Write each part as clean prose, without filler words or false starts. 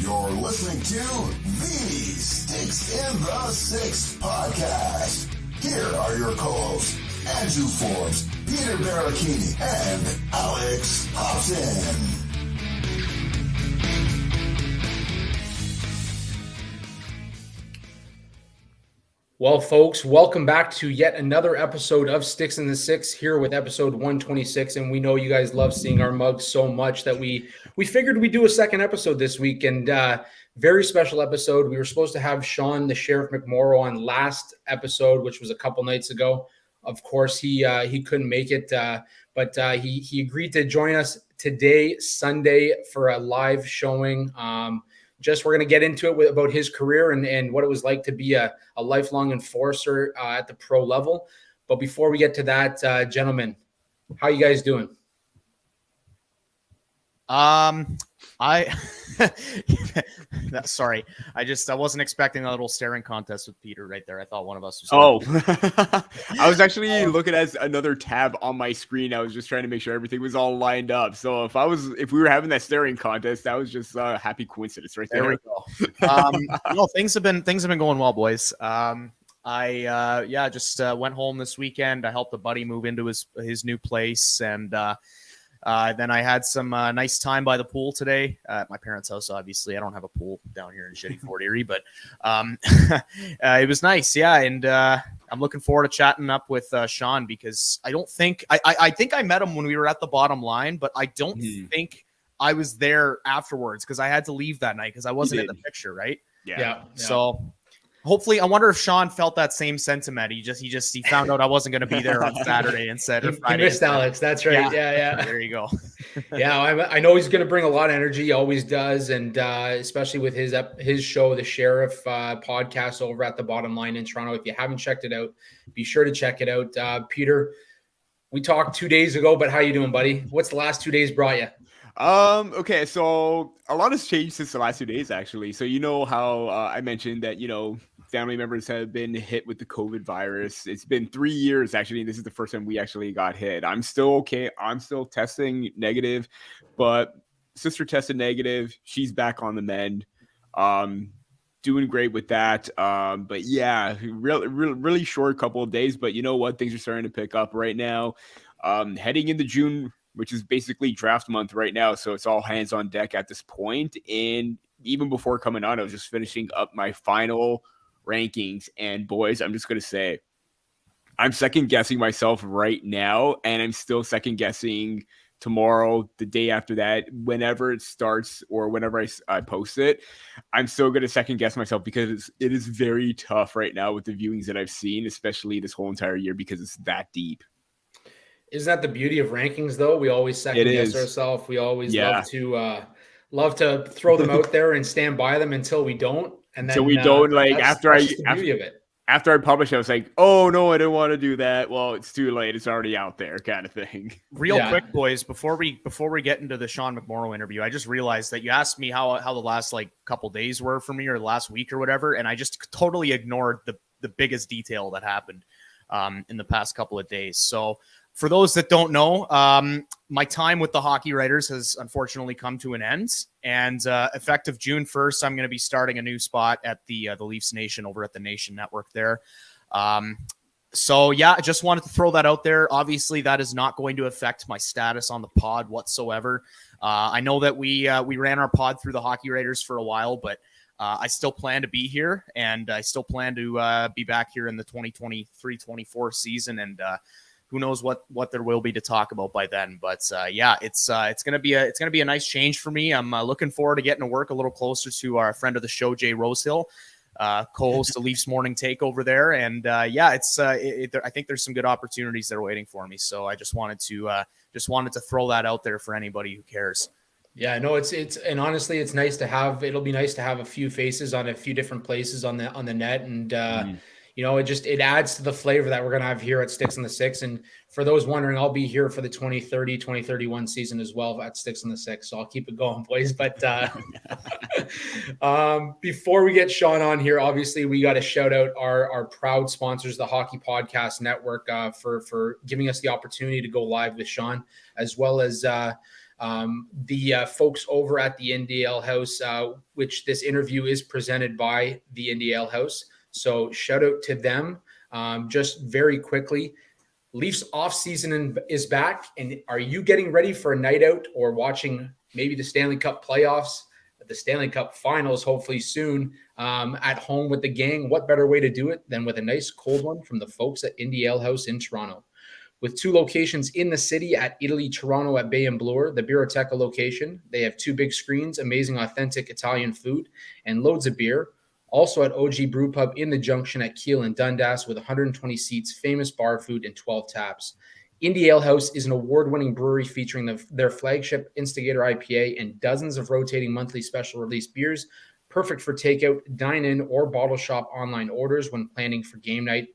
You're listening to the Sticks in the Six podcast. Here are your co-hosts, Andrew Forbes, Peter Baracchini, and Alex Hobson. Well, folks, welcome back to yet another episode of Sticks in the Six, here with episode 126. And we know you guys love seeing our mugs so much that we figured we'd do a second episode this week. And very special episode. We were supposed to have Sean The Sheriff McMorrow on last episode, which was a couple nights ago. Of course, he couldn't make it, but he agreed to join us today, Sunday, for a live showing. We're going to get into it about his career and what it was like to be a lifelong enforcer at the pro level. But before we get to that, gentlemen, how you guys doing? Sorry. I wasn't expecting a little staring contest with Peter right there. I thought one of us was. I was actually looking at another tab on my screen. I was just trying to make sure everything was all lined up. So if we were having that staring contest, that was just a happy coincidence right there. There we go. No, things have been going well, boys. I went home this weekend. I helped a buddy move into his new place, and then I had some nice time by the pool today at my parents' house. Obviously, I don't have a pool down here in shitty Fort Erie, but it was nice. Yeah. And I'm looking forward to chatting up with Sean, because I think I met him when we were at the bottom line, but I don't think I was there afterwards, because I had to leave that night because I wasn't in the picture. Right. Yeah. So hopefully, I wonder if Sean felt that same sentiment. He found out I wasn't going to be there on Saturday and said, he missed Alex. That's right. Yeah. There you go. Yeah, I know he's going to bring a lot of energy. He always does, and especially with his show, The Sheriff podcast, over at the Bottom Line in Toronto. If you haven't checked it out, be sure to check it out. Peter, we talked 2 days ago, but how you doing, buddy? What's the last 2 days brought you? Okay, so a lot has changed since the last 2 days, actually. So you know how I mentioned that, family members have been hit with the COVID virus. It's been 3 years, actually. And this is the first time we actually got hit. I'm still okay. I'm still testing negative, but sister tested negative. She's back on the mend. Doing great with that. But yeah, really short couple of days. But you know what? Things are starting to pick up right now. Heading into June, which is basically draft month right now. So it's all hands on deck at this point. And even before coming on, I was just finishing up my final rankings. And boys, I'm just going to say, I'm second guessing myself right now. And I'm still second guessing tomorrow, the day after that, whenever it starts or whenever I post it. I'm still going to second guess myself, because it is very tough right now with the viewings that I've seen, especially this whole entire year, because it's that deep. Isn't that the beauty of rankings, though? We always second guess ourselves. We always love to throw them out there and stand by them until we don't. And then, so we don't, after I published, I was like, oh no, I didn't want to do that. Well, it's too late. It's already out there, kind of thing. Real quick, boys, before we get into the Sean McMorrow interview, I just realized that you asked me how the last couple days were for me, or the last week or whatever, and I just totally ignored the biggest detail that happened in the past couple of days. So for those that don't know, my time with the Hockey Writers has unfortunately come to an end. And effective June 1st, I'm going to be starting a new spot at the Leafs Nation over at the Nation Network there. So, I just wanted to throw that out there. Obviously, that is not going to affect my status on the pod whatsoever. I know that we ran our pod through the Hockey Writers for a while, but I still plan to be here, and I still plan to be back here in the 2023-24 season. And who knows what there will be to talk about by then. But it's gonna be a nice change for me. I'm looking forward to getting to work a little closer to our friend of the show, Jay Rosehill, co-host of Leafs Morning Take over there. And I think there's some good opportunities that are waiting for me. So I just wanted to throw that out there for anybody who cares. Yeah, no, it's and honestly, it's nice to have. It'll be nice to have a few faces on a few different places on the net, and it adds to the flavor that we're going to have here at Sticks in the Six. And for those wondering, I'll be here for the 2030, 2031 season as well at Sticks in the Six. So I'll keep it going, boys. But before we get Sean on here, obviously we got to shout out our proud sponsors, the Hockey Podcast Network, for giving us the opportunity to go live with Sean, as well as The folks over at the NDL House, which this interview is presented by the NDL House. So shout out to them. Just very quickly, Leafs off season is back. And are you getting ready for a night out or watching maybe the Stanley Cup playoffs, the Stanley Cup finals, hopefully soon, at home with the gang? What better way to do it than with a nice cold one from the folks at NDL House in Toronto? With 2 locations in the city at Italy, Toronto at Bay and Bloor, the Biroteca location. They have 2 big screens, amazing authentic Italian food, and loads of beer. Also at OG Brew Pub in the Junction at Keele and Dundas with 120 seats, famous bar food, and 12 taps. Indie Ale House is an award-winning brewery featuring their flagship Instigator IPA and dozens of rotating monthly special release beers, perfect for takeout, dine-in, or bottle shop online orders when planning for game night.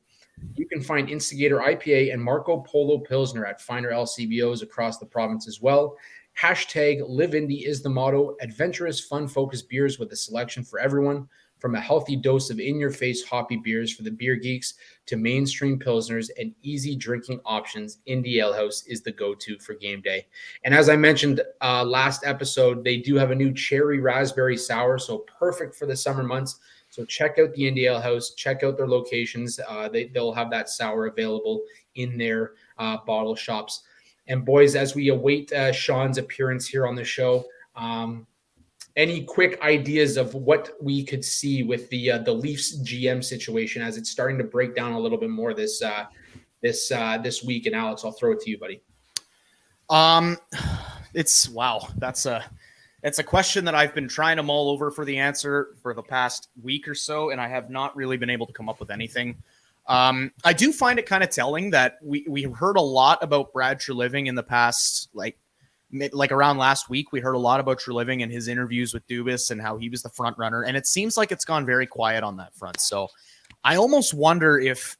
You can find Instigator IPA and Marco Polo Pilsner at finer LCBOs across the province as well. Hashtag Live Indie is the motto. Adventurous, fun-focused beers with a selection for everyone. From a healthy dose of in-your-face hoppy beers for the beer geeks to mainstream pilsners and easy drinking options, Indie Ale House is the go-to for game day. And as I mentioned last episode, they do have a new cherry raspberry sour, so perfect for the summer months. So check out the Indie Ale House. Check out their locations. They'll have that sour available in their bottle shops. And boys, as we await Sean's appearance here on the show, any quick ideas of what we could see with the Leafs GM situation as it's starting to break down a little bit more this week? And Alex, I'll throw it to you, buddy. It's wow. That's a question that I've been trying to mull over for the answer for the past week or so, and I have not really been able to come up with anything. I do find it kind of telling that we heard a lot about Brad Treliving in the past, like around last week. We heard a lot about Treliving and his interviews with Dubas and how he was the front runner, and it seems like it's gone very quiet on that front. So I almost wonder if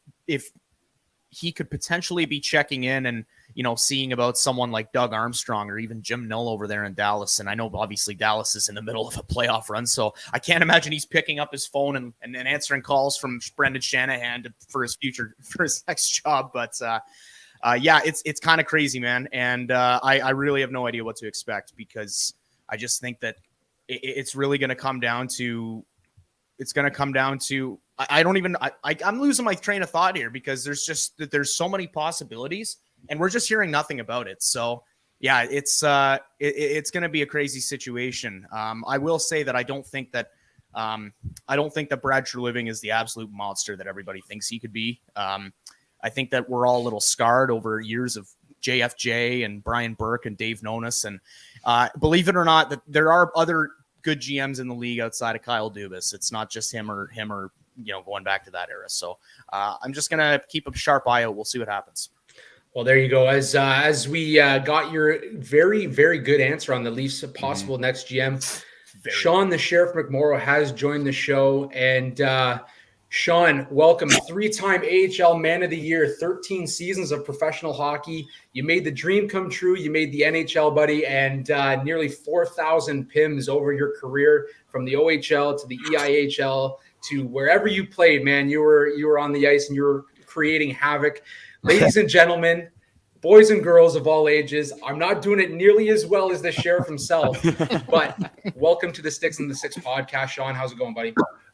he could potentially be checking in and, you know, seeing about someone like Doug Armstrong or even Jim Null over there in Dallas. And I know obviously Dallas is in the middle of a playoff run, so I can't imagine he's picking up his phone and answering calls from Brendan Shanahan for his next job. But yeah, it's kind of crazy, man. And I really have no idea what to expect, because I just think that it's really going to come down to, I'm losing my train of thought here, because there's so many possibilities and we're just hearing nothing about it. So yeah, it's going to be a crazy situation. I will say that I don't think that Brad Treliving is the absolute monster that everybody thinks he could be. I think that we're all a little scarred over years of JFJ and Brian Burke and Dave Nonis. And believe it or not, that there are other good GMs in the league outside of Kyle Dubas. It's not just him or you know, going back to that era. So I'm just going to keep a sharp eye out. We'll see what happens. Well, there you go. As we got your very, very good answer on the Leafs' possible next GM, Sean the Sheriff McMorrow has joined the show. And Sean, welcome. 3-time AHL Man of the Year, 13 seasons of professional hockey. You made the dream come true. You made the NHL, buddy, and nearly 4,000 PIMs over your career, from the OHL to the EIHL to wherever you played, man. You were on the ice and you were creating havoc. Ladies and gentlemen, boys and girls of all ages, I'm not doing it nearly as well as the sheriff himself, but welcome to the Sticks and the Six podcast. Sean, how's it going, buddy?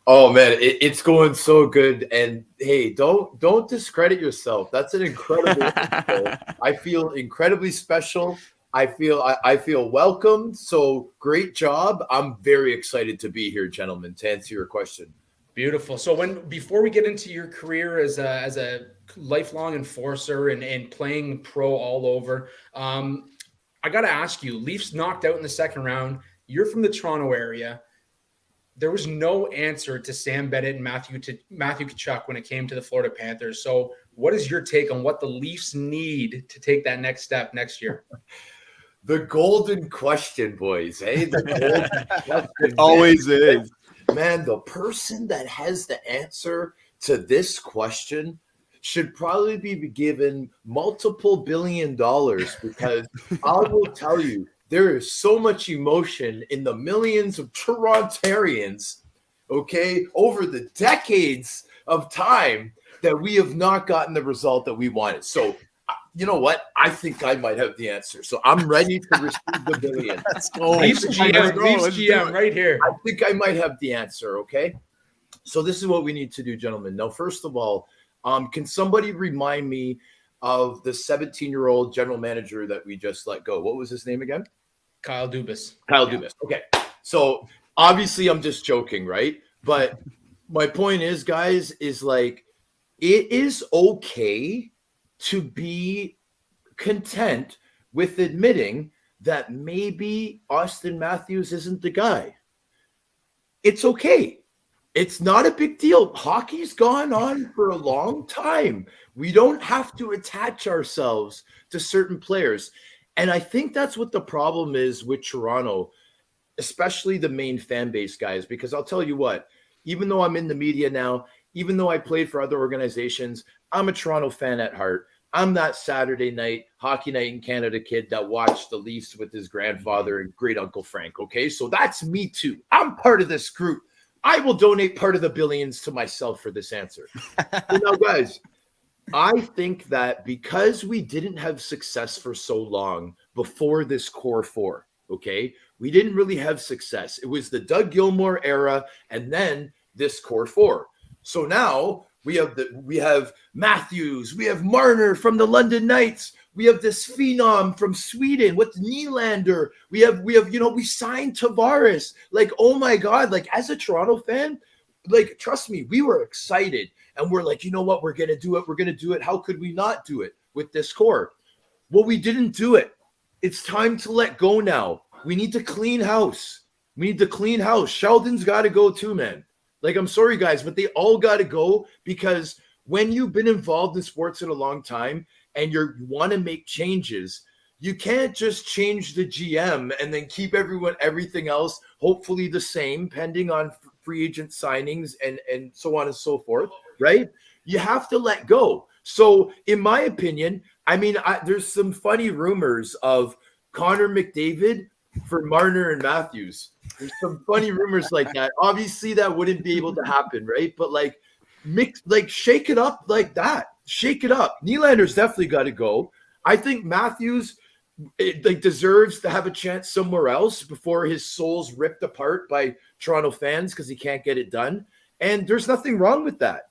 Oh man, it's going so good. And hey, don't discredit yourself. That's an incredible episode. I feel incredibly special. I feel welcomed. So great job. I'm very excited to be here, gentlemen, to answer your question. Beautiful. So before we get into your career as a lifelong enforcer and playing pro all over, I got to ask you, Leafs knocked out in the second round. You're from the Toronto area. There was no answer to Sam Bennett and Matthew Tkachuk when it came to the Florida Panthers. So what is your take on what the Leafs need to take that next step next year? The golden question, boys. Hey, the golden question. It always is. Man, the person that has the answer to this question should probably be given multiple $1 billion, because I will tell you, there is so much emotion in the millions of Torontarians, okay, over the decades of time that we have not gotten the result that we wanted. So you know what? I think I might have the answer. So I'm ready to receive the billion. Let's go. Leafs GM right here. I think I might have the answer. Okay. So this is what we need to do, gentlemen. Now, first of all, can somebody remind me of the 17-year-old general manager that we just let go? What was his name again? Kyle Dubas. Dubas. Okay. So obviously I'm just joking, right? But my point is, guys, is like, it is okay to be content with admitting that maybe Austin Matthews isn't the guy. It's okay. It's not a big deal. Hockey's gone on for a long time. We don't have to attach ourselves to certain players. And I think that's what the problem is with Toronto, especially the main fan base, guys, because I'll tell you what, even though I'm in the media now, even though I played for other organizations, I'm a Toronto fan at heart. I'm that Saturday night, hockey night in Canada kid that watched the Leafs with his grandfather and great uncle Frank. Okay, so that's me too. I'm part of this group. I will donate part of the billions to myself for this answer. You know, guys, I think that because we didn't have success for so long before this core four, okay, we didn't really have success. It was the Doug Gilmour era and then this core four. So now we have Matthews, we have Marner from the London Knights, we have this phenom from Sweden with Nylander. We have we signed Tavares. Like, oh my God, like as a Toronto fan, like trust me, we were excited and we're like, you know what, we're gonna do it. We're gonna do it. How could we not do it with this core? Well, we didn't do it. It's time to let go now. We need to clean house. Sheldon's got to go too, man. Like, I'm sorry, guys, but they all got to go because when you've been involved in sports in a long time and you want to make changes, you can't just change the GM and then keep everything else hopefully the same, pending on free agent signings and so on and so forth, right? You have to let go. So, in my opinion, I mean, there's some funny rumors of Connor McDavid for Marner and Matthews. There's some funny rumors like that. Obviously, that wouldn't be able to happen, right? But shake it up like that. Shake it up. Nylander's definitely got to go. I think Matthews deserves to have a chance somewhere else before his soul's ripped apart by Toronto fans because he can't get it done. And there's nothing wrong with that.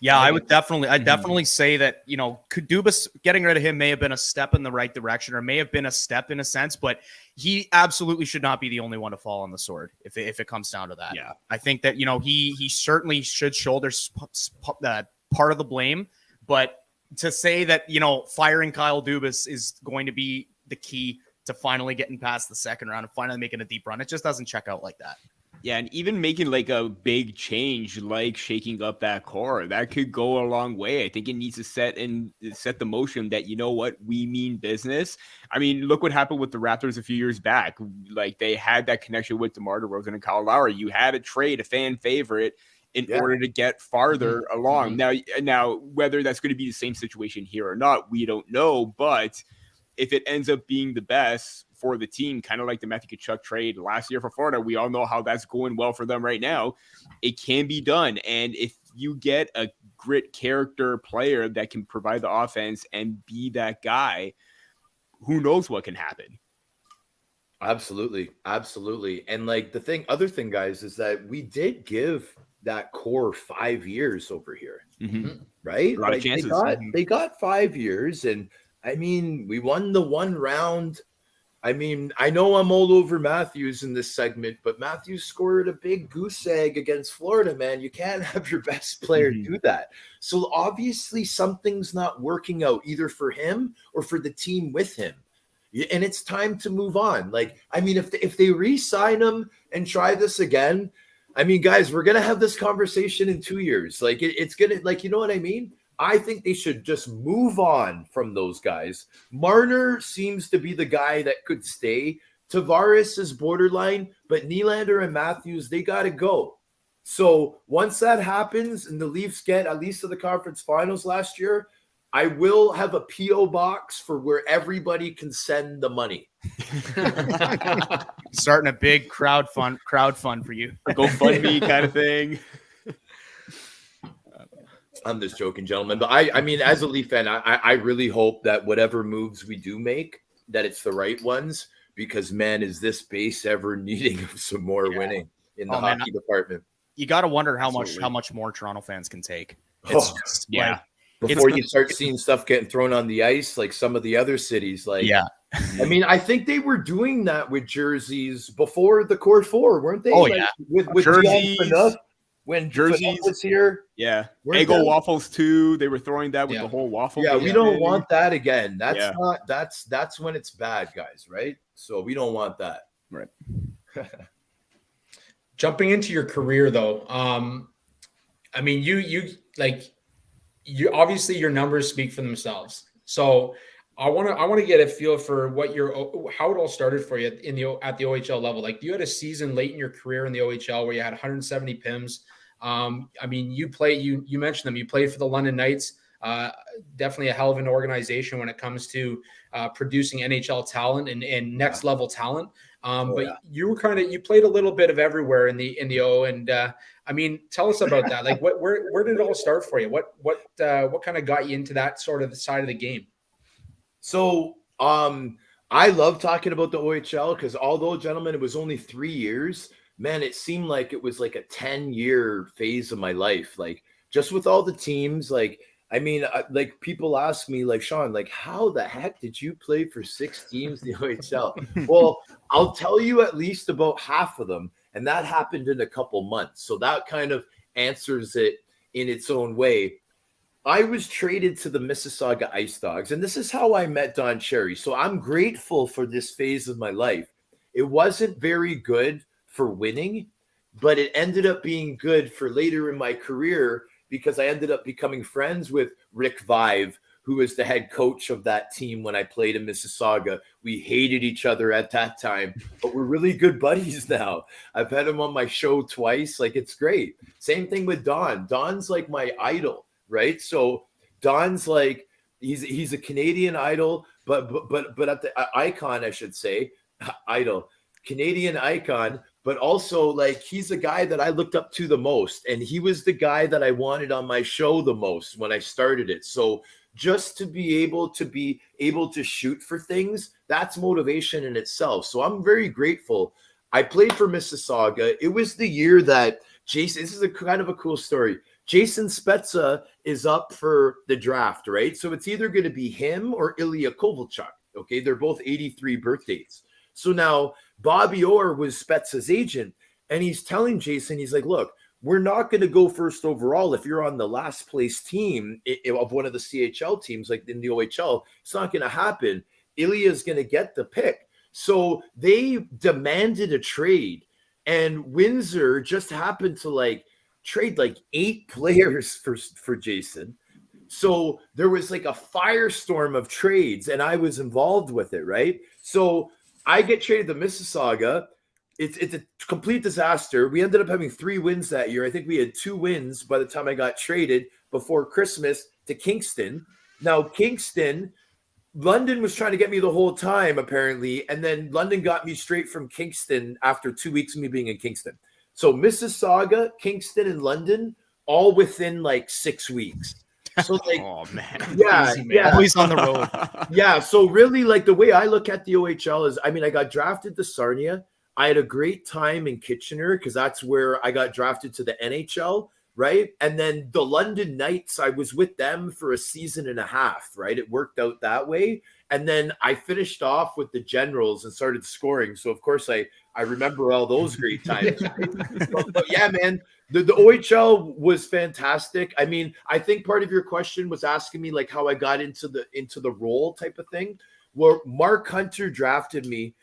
Yeah, I'd definitely say that, Dubas, getting rid of him may have been a step in the right direction or may have been a step in a sense, but he absolutely should not be the only one to fall on the sword if it comes down to that. Yeah. I think that, he certainly should shoulder part of the blame, but to say that, firing Kyle Dubas is going to be the key to finally getting past the second round and finally making a deep run, it just doesn't check out like that. Yeah, and even making like a big change, like shaking up that core, that could go a long way. I think it needs to set the motion that, you know what, we mean business. I mean, look what happened with the Raptors a few years back. Like, they had that connection with DeMar DeRozan and Kyle Lowry. You had to trade a fan favorite in order to get farther along. Now, whether that's going to be the same situation here or not, we don't know. But if it ends up being the best for the team, kind of like the Matthew Tkachuk trade last year for Florida, we all know how that's going well for them right now. It can be done. And if you get a grit character player that can provide the offense and be that guy, who knows what can happen. Absolutely. And like other thing, guys, is that we did give that core 5 years over here, right? A lot of chances. They got 5 years. And I mean, we won the one round. I mean, I know I'm all over Matthews in this segment, but Matthews scored a big goose egg against Florida, man. You can't have your best player do that. So obviously something's not working out either for him or for the team with him. And it's time to move on. Like, I mean, if they re-sign him and try this again, I mean, guys, we're going to have this conversation in 2 years. Like, it's going to, like, you know what I mean? I think they should just move on from those guys. Marner seems to be the guy that could stay. Tavares is borderline, but Nylander and Matthews, they got to go. So once that happens and the Leafs get at least to the conference finals last year, I will have a P.O. box for where everybody can send the money. Starting a big crowd fund for you. GoFundMe kind of thing. I'm just joking, gentlemen. But I mean, as a Leaf fan, I really hope that whatever moves we do make, that it's the right ones. Because man, is this base ever needing some more winning in the hockey department? You got to wonder how much more Toronto fans can take. It's just before you start seeing stuff getting thrown on the ice, like some of the other cities, like I mean, I think they were doing that with jerseys before the Core 4, weren't they? Oh like, with jerseys. When Jerseys was here, Eggo waffles too. They were throwing that with the whole waffle. Yeah, we don't want that again. That's not. That's when it's bad, guys. Right? So we don't want that. Right. Jumping into your career, though, I mean, you obviously your numbers speak for themselves. So I want to get a feel for how it all started for you at the OHL level. Like, you had a season late in your career in the OHL where you had 170 PIMs. I mean, you mentioned them. You played for the London Knights. Definitely a hell of an organization when it comes to producing NHL talent and next level talent. You played a little bit of everywhere in the O. And I mean, tell us about that. Like, where did it all start for you? What kind of got you into that sort of the side of the game? So I love talking about the OHL because although, gentlemen, it was only 3 years, man, it seemed like it was like a 10-year phase of my life. Like, just with all the teams, like, I mean, like, people ask me, like, Sean, like, how the heck did you play for 6 teams in the OHL? Well, I'll tell you at least about half of them, and that happened in a couple months. So that kind of answers it in its own way. I was traded to the Mississauga Ice Dogs, and this is how I met Don Cherry. So I'm grateful for this phase of my life. It wasn't very good for winning, but it ended up being good for later in my career because I ended up becoming friends with Rick Vive, who was the head coach of that team when I played in Mississauga. We hated each other at that time, but we're really good buddies now. I've had him on my show twice. Like, it's great. Same thing with Don. Don's like my idol. Right. So Don's like, he's a Canadian idol, but at the icon, I should say, idol, Canadian icon, but also like he's the guy that I looked up to the most. And he was the guy that I wanted on my show the most when I started it. So just to be able to shoot for things, that's motivation in itself. So I'm very grateful. I played for Mississauga. It was the year that Jason, this is a kind of a cool story. Jason Spezza is up for the draft, right? So it's either going to be him or Ilya Kovalchuk. Okay, they're both 83 birthdays. So now Bobby Orr was Spezza's agent, and he's telling Jason, he's like, look, we're not going to go first overall if you're on the last place team of one of the CHL teams, like in the OHL. It's not going to happen. Ilya is going to get the pick. So they demanded a trade, and Windsor just happened to like trade like 8 players for Jason. So there was like a firestorm of trades, and I was involved with it, right? So I get traded to Mississauga. It's a complete disaster. We ended up having 3 wins that year. I think we had 2 wins by the time I got traded before Christmas to Kingston. Now, Kingston, London was trying to get me the whole time, apparently, and then London got me straight from Kingston after 2 weeks of me being in Kingston. So Mississauga, Kingston, and London, all within like 6 weeks. So like, oh man, yeah, always on the road. Yeah. So really, like the way I look at the OHL is, I mean, I got drafted to Sarnia. I had a great time in Kitchener because that's where I got drafted to the NHL, right? And then the London Knights, I was with them for a season and a half, right? It worked out that way. And then I finished off with the Generals and started scoring. So of course I remember all those great times. but yeah, man, the OHL was fantastic. I mean, I think part of your question was asking me like how I got into the role type of thing. Well, Mark Hunter drafted me.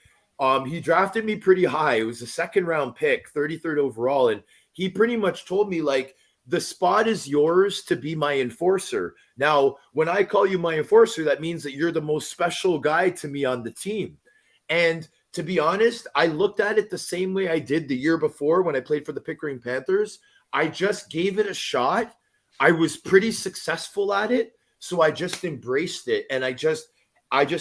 He drafted me pretty high. It was a 2nd round pick, 33rd overall. And he pretty much told me like, the spot is yours to be my enforcer. Now, when I call you my enforcer, that means that you're the most special guy to me on the team. And to be honest, I looked at it the same way I did the year before when I played for the Pickering Panthers. I just gave it a shot. I was pretty successful at it. So I just embraced it. And I just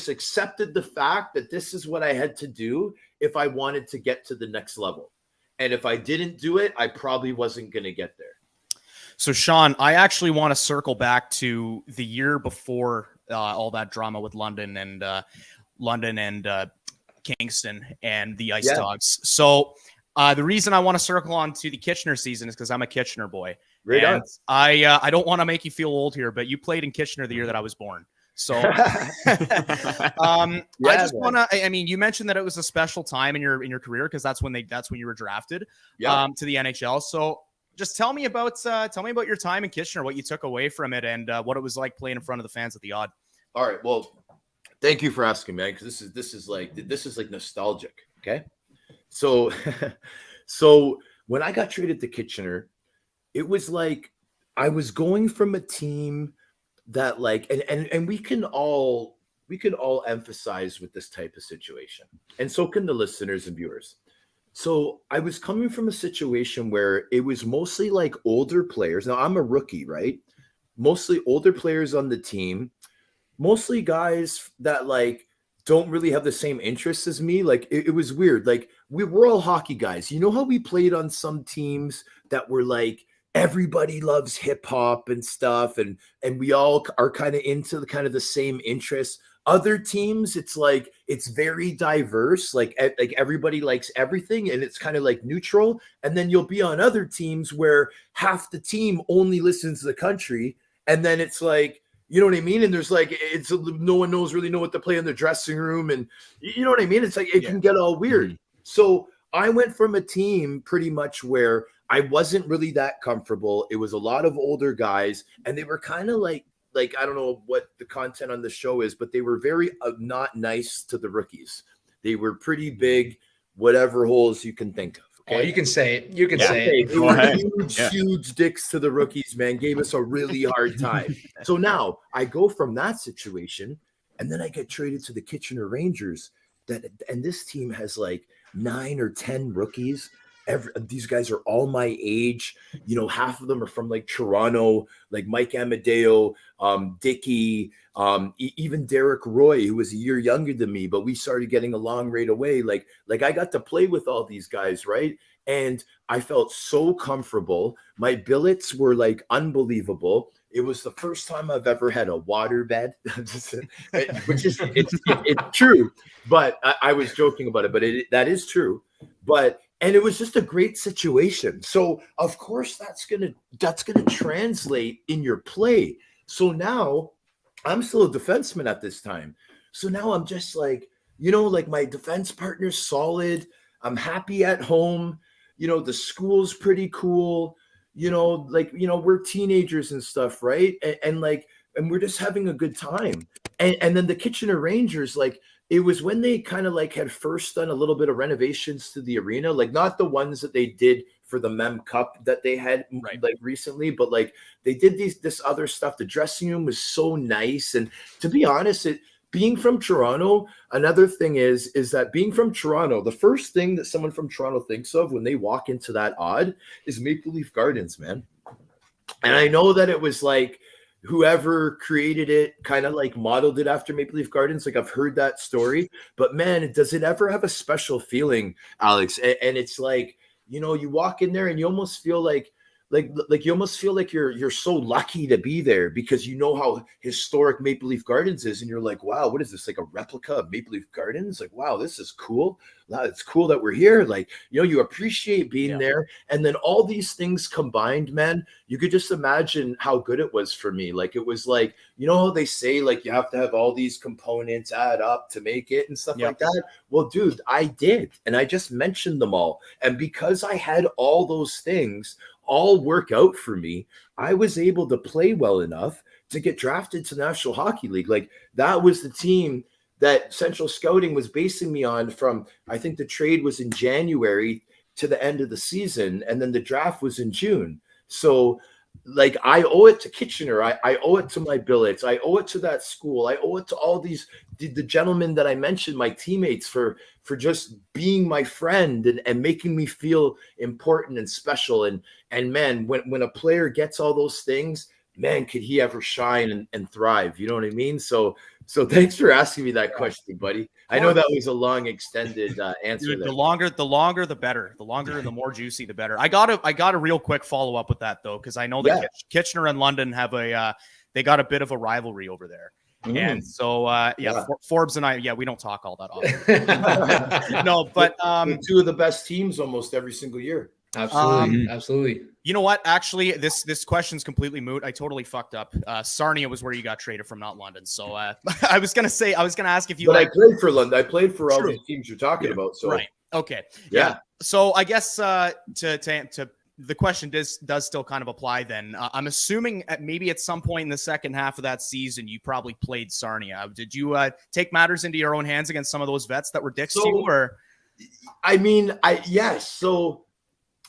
accepted the fact that this is what I had to do if I wanted to get to the next level. And if I didn't do it, I probably wasn't going to get there. So Sean, I actually want to circle back to the year before all that drama with London and Kingston and the Ice Dogs. So the reason I want to circle on to the Kitchener season is because I'm a Kitchener boy. Right and on. I don't want to make you feel old here, but you played in Kitchener the year that I was born. So I just want to, I mean, you mentioned that it was a special time in your career because that's when you were drafted to the NHL. So just tell me about your time in Kitchener, what you took away from it, and what it was like playing in front of the fans at the Odd. All right. Well, thank you for asking, man, because this is like nostalgic. Okay. So so when I got traded to Kitchener, it was like I was going from a team that like and we can all emphasize with this type of situation, and so can the listeners and viewers. So I was coming from a situation where it was mostly like older players. Now I'm a rookie, right? Mostly older players on the team, mostly guys that like don't really have the same interests as me. Like it was weird. Like we were all hockey guys. You know how we played on some teams that were like everybody loves hip hop and stuff, and we all are kind of into the same interests. Other teams, it's like it's very diverse, like everybody likes everything and it's kind of like neutral. And then you'll be on other teams where half the team only listens to the country, and then it's like, you know what I mean? And there's like, it's no one really know what to play in the dressing room, and you know what I mean? It's like it can get all weird. Mm-hmm. So I went from a team pretty much where I wasn't really that comfortable. It was a lot of older guys, and they were kind of like I don't know what the content on the show is, but they were very not nice to the rookies. They were pretty big, whatever holes you can think of. Okay? Oh, you can say it. You can say it. They were huge dicks to the rookies, man. Gave us a really hard time. So now I go from that situation, and then I get traded to the Kitchener Rangers. And this team has like 9 or 10 rookies. These guys are all my age. You know, half of them are from like Toronto, like Mike Amadeo, Dickey, even Derek Roy, who was a year younger than me, but we started getting along right away. Like I got to play with all these guys, right? And I felt so comfortable. My billets were like unbelievable. It was the first time I've ever had a water bed, which is it's true. But I was joking about it, but that is true. And it was just a great situation. So of course that's gonna translate in your play. So now I'm still a defenseman at this time. So now I'm just like, you know, like my defense partner's solid. I'm happy at home. You know, the school's pretty cool. You know, like, you know, we're teenagers and stuff, right? And we're just having a good time. And then the Kitchener Rangers, like, it was when they kind of like had first done a little bit of renovations to the arena, like not the ones that they did for the Mem Cup that they had like recently, but like they did this other stuff. The dressing room was so nice. And to be honest, being from Toronto, another thing is that being from Toronto, the first thing that someone from Toronto thinks of when they walk into that Odd is Maple Leaf Gardens, man. And I know that it was like, whoever created it kind of like modeled it after Maple Leaf Gardens. Like I've heard that story, but man, does it ever have a special feeling, Alex? And it's like, you know, you walk in there and you almost feel like you almost feel like you're so lucky to be there because you know how historic Maple Leaf Gardens is, and you're like, wow, what is this, like a replica of Maple Leaf Gardens? Like, wow, this is cool. Wow, it's cool that we're here. Like, you know, you appreciate being there, and then all these things combined, man, you could just imagine how good it was for me. Like, it was like, you know how they say like you have to have all these components add up to make it and stuff like that. Well, dude, I did, and I just mentioned them all, and because I had all those things all work out for me, I was able to play well enough to get drafted to National Hockey League. Like that was the team that Central Scouting was basing me on from, I think the trade was in January to the end of the season. And then the draft was in June. So like I owe it to Kitchener. I owe it to my billets. I owe it to that school. I owe it to all the gentlemen that I mentioned, my teammates, for just being my friend and making me feel important and special. And man, when a player gets all those things, man, could he ever shine and thrive? You know what I mean? So So thanks for asking me that question, buddy. I know that was a long, extended answer. Dude, the longer, the better. The longer and the more juicy, the better. I got a real quick follow up with that though, because I know that Kitchener and London have they got a bit of a rivalry over there. And so, Forbes and I, we don't talk all that often. No, but two of the best teams almost every single year. Absolutely. You know what? Actually, this question's completely moot. I totally fucked up. Sarnia was where you got traded from, not London. So I was gonna ask if you. But I played for London. I played for all these teams you're talking about. So right. Okay. Yeah. So I guess to the question does still kind of apply then. I'm assuming maybe at some point in the second half of that season, you probably played Sarnia. Did you take matters into your own hands against some of those vets that were dicks to you? Or yes. So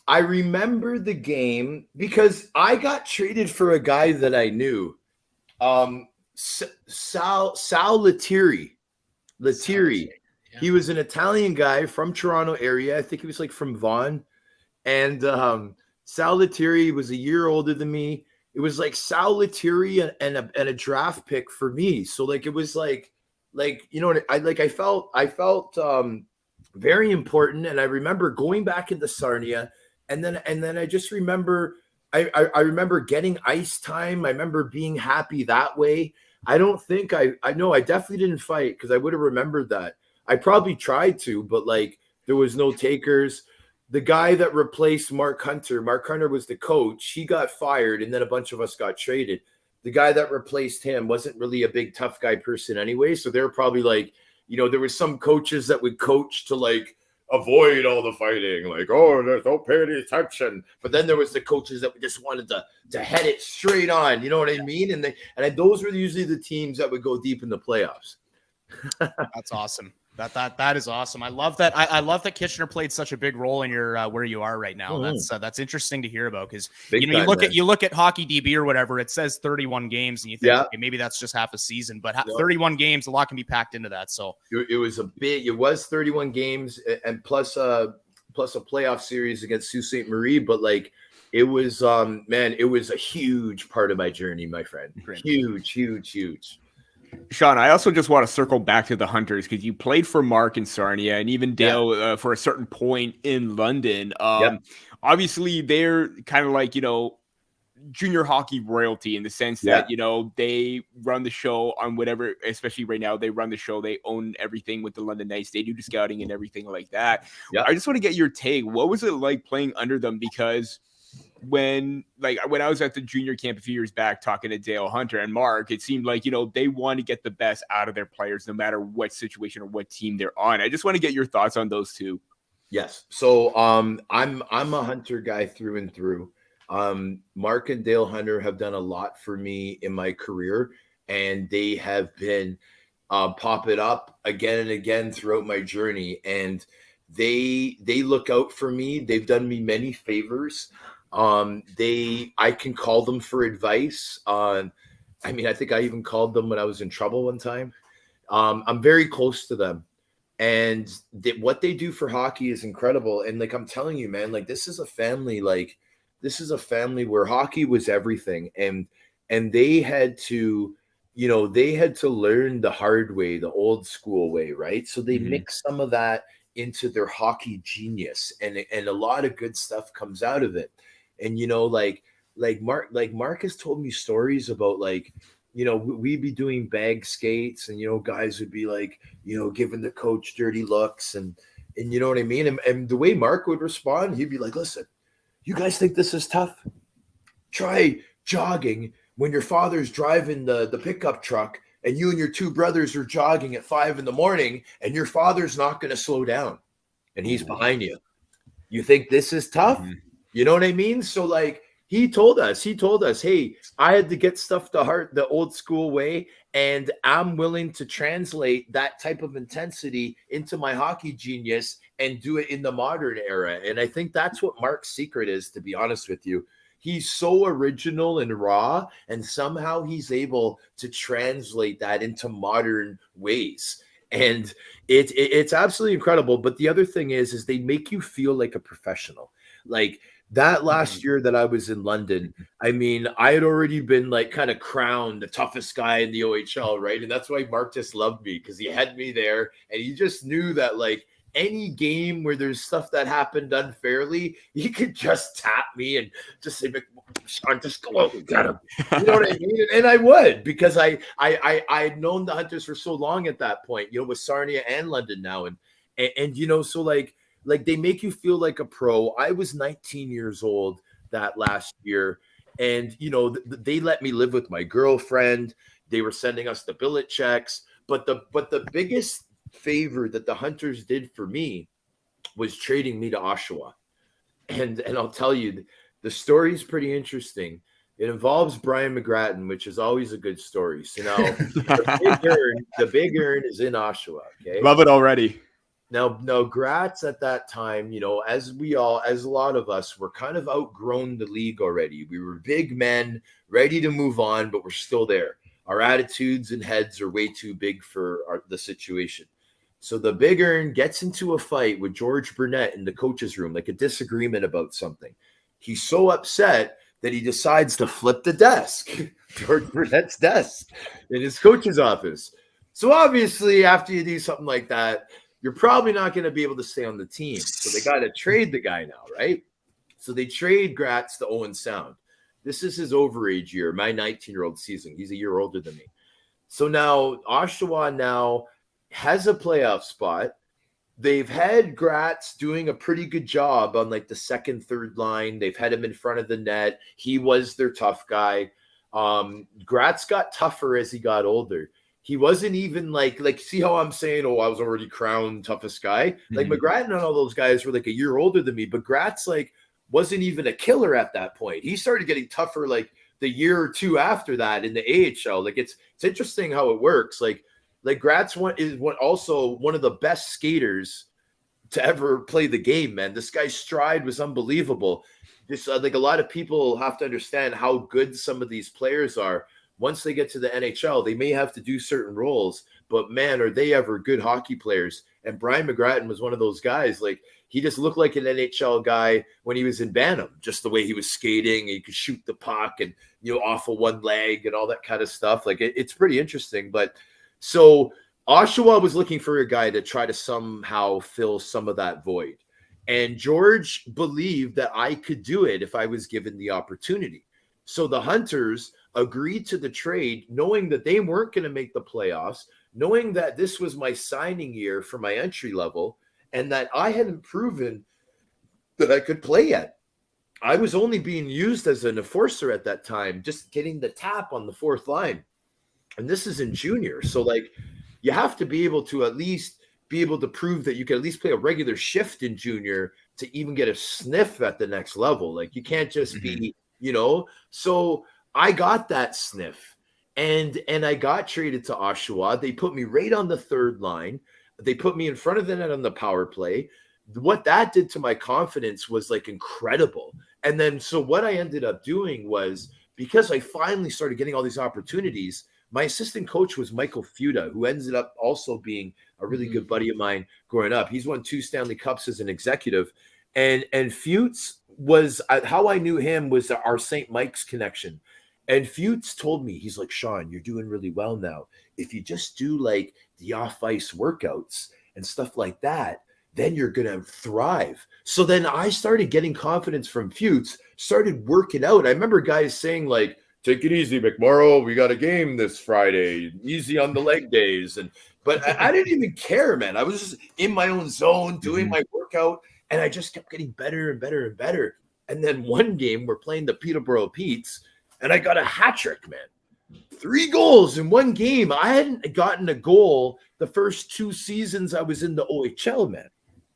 I remember the game because I got traded for a guy that I knew, Sal Lettieri. Yeah. He was an Italian guy from Toronto area. I think he was like from Vaughan. And Sal Lettieri was a year older than me. It was like Sal Lettieri and a draft pick for me. So like it was like you know, I felt very important. And I remember going back into Sarnia, and then I just remember I remember getting ice time. I remember being happy that way. I don't think I know I definitely didn't fight because I would have remembered that. I probably tried to, but like there was no takers. The guy that replaced Mark Hunter was the coach. He got fired, and then a bunch of us got traded. The guy that replaced him wasn't really a big tough guy person anyway. So they were probably like, you know, there were some coaches that would coach to like avoid all the fighting, like, oh, don't pay any attention. But then there was the coaches that just wanted to head it straight on. You know what I mean? And those were usually the teams that would go deep in the playoffs. That's awesome. That is awesome. I love that. I love that Kitchener played such a big role in your where you are right now. Mm-hmm. That's interesting to hear about because you look at Hockey DB or whatever. It says 31 games, and you think okay, maybe that's just half a season, but 31 games, a lot can be packed into that. So it was 31 games and plus a playoff series against Sault Ste. Marie, but like it was it was a huge part of my journey, my friend. Great. Huge. Sean, I also just want to circle back to the Hunters because you played for Mark and Sarnia and even Dale for a certain point in London. Obviously, they're kind of like, you know, junior hockey royalty in the sense that, you know, they run the show on whatever, especially right now, they run the show. They own everything with the London Knights. They do the scouting and everything like that. I just want to get your take. What was it like playing under them? Because when I was at the junior camp a few years back talking to Dale Hunter and Mark, it seemed like, you know, they want to get the best out of their players no matter what situation or what team they're on. I just want to get your thoughts on those two. Yes. So I'm a Hunter guy through and through. Mark and Dale Hunter have done a lot for me in my career, and they have been popping up again and again throughout my journey. And they look out for me. They've done me many favors. I can call them for advice. I think I even called them when I was in trouble one time. I'm very close to them, and what they do for hockey is incredible. And like, I'm telling you, man, like this is a family where hockey was everything. And they had to, you know, learn the hard way, the old school way. Right. So they mix some of that into their hockey genius, and a lot of good stuff comes out of it. And, you know, like Mark has told me stories about, like, you know, we'd be doing bag skates and, you know, guys would be like, you know, giving the coach dirty looks and you know what I mean? And the way Mark would respond, he'd be like, listen, you guys think this is tough? Try jogging when your father's driving the pickup truck and you and your two brothers are jogging at 5 a.m. and your father's not going to slow down and he's behind you. You think this is tough? Mm-hmm. You know what I mean? So like he told us, hey, I had to get stuff to heart the old school way, and I'm willing to translate that type of intensity into my hockey genius and do it in the modern era. And I think that's what Mark's secret is, to be honest with you. He's so original and raw, and somehow he's able to translate that into modern ways. And it's absolutely incredible. But the other thing is they make you feel like a professional. Like That last year that I was in London, I mean, I had already been like kind of crowned the toughest guy in the OHL, right? And that's why Marcus loved me, because he had me there, and he just knew that like any game where there's stuff that happened unfairly, he could just tap me and just say, Sean, just go out and get him. You know what I mean? And I would, because I'd known the Hunters for so long at that point, you know, with Sarnia and London now. And you know, so like they make you feel like a pro. I was 19 years old that last year, and you know, they let me live with my girlfriend. They were sending us the billet checks, but the biggest favor that the Hunters did for me was trading me to Oshawa. And I'll tell you, the story's pretty interesting. It involves Brian McGrattan, which is always a good story. So now the big earn is in Oshawa. Okay. Love it already. Now Gratz at that time, you know, as a lot of us were kind of outgrown the league already. We were big men ready to move on, but we're still there. Our attitudes and heads are way too big for the situation. So the big earn gets into a fight with George Burnett in the coach's room, like a disagreement about something. He's so upset that he decides to flip the desk, George Burnett's desk in his coach's office. So obviously, after you do something like that, you're probably not going to be able to stay on the team. So they got to trade the guy now, right? So they trade Gratz to Owen Sound. This is his overage year, my 19-year-old season. He's a year older than me. So now Oshawa now has a playoff spot. They've had Gratz doing a pretty good job on like the second, third line. They've had him in front of the net. He was their tough guy. Gratz got tougher as he got older. He wasn't even like see how I'm saying, oh, I was already crowned toughest guy. Like McGrattan and all those guys were like a year older than me, but Gratz like wasn't even a killer at that point. He started getting tougher like the year or two after that in the AHL. Like it's interesting how it works. Like Gratz is also one of the best skaters to ever play the game, man. This guy's stride was unbelievable. Just like a lot of people have to understand how good some of these players are. Once they get to the NHL, they may have to do certain roles, but man, are they ever good hockey players. And Brian McGrattan was one of those guys. Like he just looked like an NHL guy when he was in Bantam, just the way he was skating. He could shoot the puck and, you know, off of one leg and all that kind of stuff. Like it's pretty interesting. But so Oshawa was looking for a guy to try to somehow fill some of that void. And George believed that I could do it if I was given the opportunity. So the Hunters agreed to the trade, knowing that they weren't going to make the playoffs, knowing that this was my signing year for my entry level, and that I hadn't proven that I could play yet. I was only being used as an enforcer at that time, just getting the tap on the fourth line. And this is in junior. So like you have to be able to at least be able to prove that you can at least play a regular shift in junior to even get a sniff at the next level. Like you can't just be, you know. So I got that sniff and I got traded to Oshawa. They put me right on the third line. They put me in front of the net on the power play. What that did to my confidence was like incredible. And then so what I ended up doing was, because I finally started getting all these opportunities, my assistant coach was Michael Fuda, who ended up also being a really good buddy of mine growing up. He's won 2 Stanley Cups as an executive. And Fuchs was, how I knew him was our St. Mike's connection. And Fuchs told me, he's like, Sean, you're doing really well now. If you just do like the off-ice workouts and stuff like that, then you're going to thrive. So then I started getting confidence from Fuchs, started working out. I remember guys saying like, take it easy, McMorrow. We got a game this Friday. Easy on the leg days. But I didn't even care, man. I was just in my own zone doing my workout, and I just kept getting better and better and better. And then one game, we're playing the Peterborough Petes, and I got a hat trick, man. 3 goals in one game. I hadn't gotten a goal the first 2 seasons I was in the OHL, man.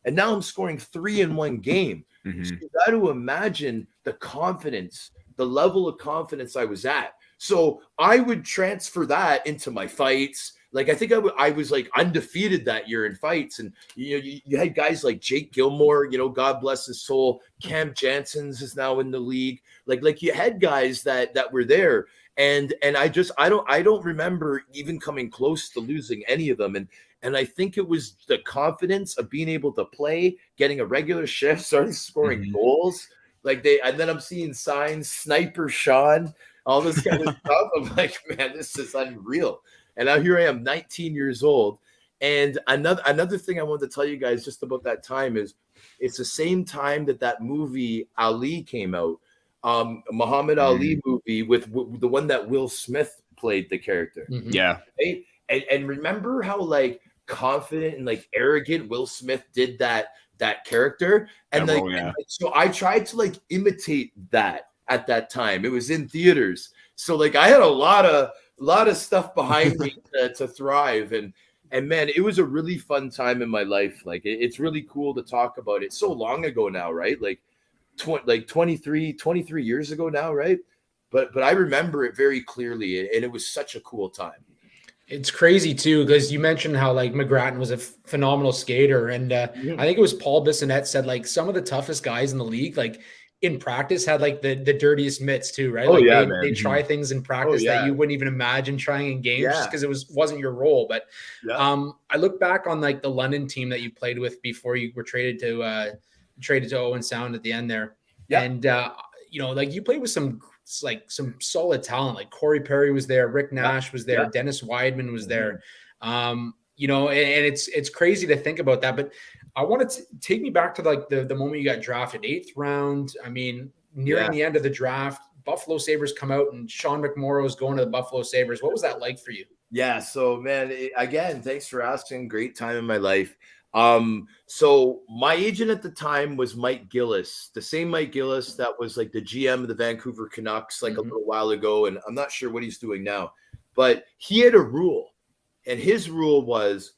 And now I'm scoring 3 in one game. So you got to imagine the confidence, the level of confidence I was at. So I would transfer that into my fights. Like I think I was like undefeated that year in fights. And you know, you had guys like Jake Gilmore, you know, God bless his soul. Cam Janssens is now in the league. Like you had guys that were there. And I don't remember even coming close to losing any of them. And I think it was the confidence of being able to play, getting a regular shift, starting scoring goals. And then I'm seeing signs, Sniper Sean, all this kind of stuff. I'm like, man, this is unreal. And now here I am, 19 years old. And another thing I wanted to tell you guys just about that time is it's the same time that movie Ali came out, Muhammad Ali movie with the one that Will Smith played the character. Yeah. Right? And remember how like confident and like arrogant Will Smith did that character, and so I tried to like imitate that at that time. It was in theaters, so like I had a lot of stuff behind me to thrive, and man, it was a really fun time in my life. Like it's really cool to talk about it. So long ago now, right? Like 23 years ago now, right? But I remember it very clearly, and it was such a cool time. It's crazy too, because you mentioned how like McGrattan was a phenomenal skater, and I think it was Paul Bissonnette said like some of the toughest guys in the league, like in practice, had like the dirtiest mitts too, right? Oh, like yeah, they try things in practice that you wouldn't even imagine trying in games just because it wasn't your role. But I look back on like the London team that you played with before you were traded to Owen Sound at the end there, and like you played with some solid talent, like Corey Perry was there, Rick Nash was there, Dennis Weidman was there. And it's crazy to think about that. But I want to take me back to like the moment you got drafted, 8th round. I mean, nearing the end of the draft, Buffalo Sabres come out and Sean McMorrow is going to the Buffalo Sabres. What was that like for you? Yeah. So man, again, thanks for asking. Great time in my life. So my agent at the time was Mike Gillis, the same Mike Gillis that was like the GM of the Vancouver Canucks like a little while ago. And I'm not sure what he's doing now, but he had a rule, and his rule was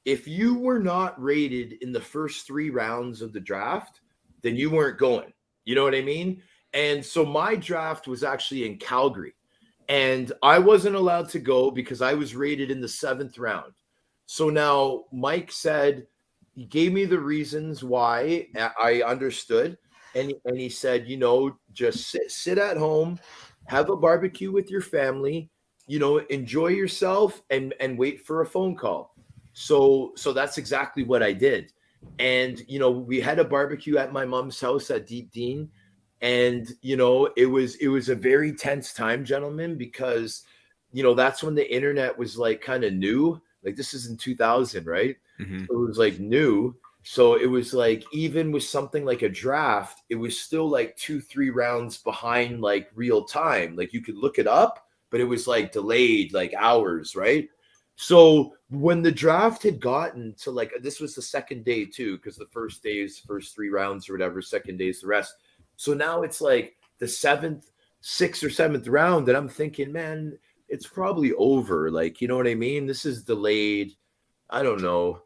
if you were not rated in the first 3 rounds of the draft, then you weren't going. You know what I mean? And so my draft was actually in Calgary, and I wasn't allowed to go because I was rated in the 7th round. So now Mike said, he gave me the reasons why. I understood. And he said, just sit at home, have a barbecue with your family, enjoy yourself and wait for a phone call. So that's exactly what I did. And, we had a barbecue at my mom's house at Deep Dean. And, it was a very tense time, gentlemen, because, that's when the internet was like kind of new. Like this is in 2000, right? So it was like new. So it was like, even with something like a draft, it was still like 2-3 rounds behind like real time. Like you could look it up, but it was like delayed like hours, right? So when the draft had gotten to like, this was the second day too, because the first day is first 3 rounds or whatever, second day is the rest. So now it's like the 6th or 7th round, and I'm thinking, man, it's probably over. Like, you know what I mean? This is delayed. I don't know.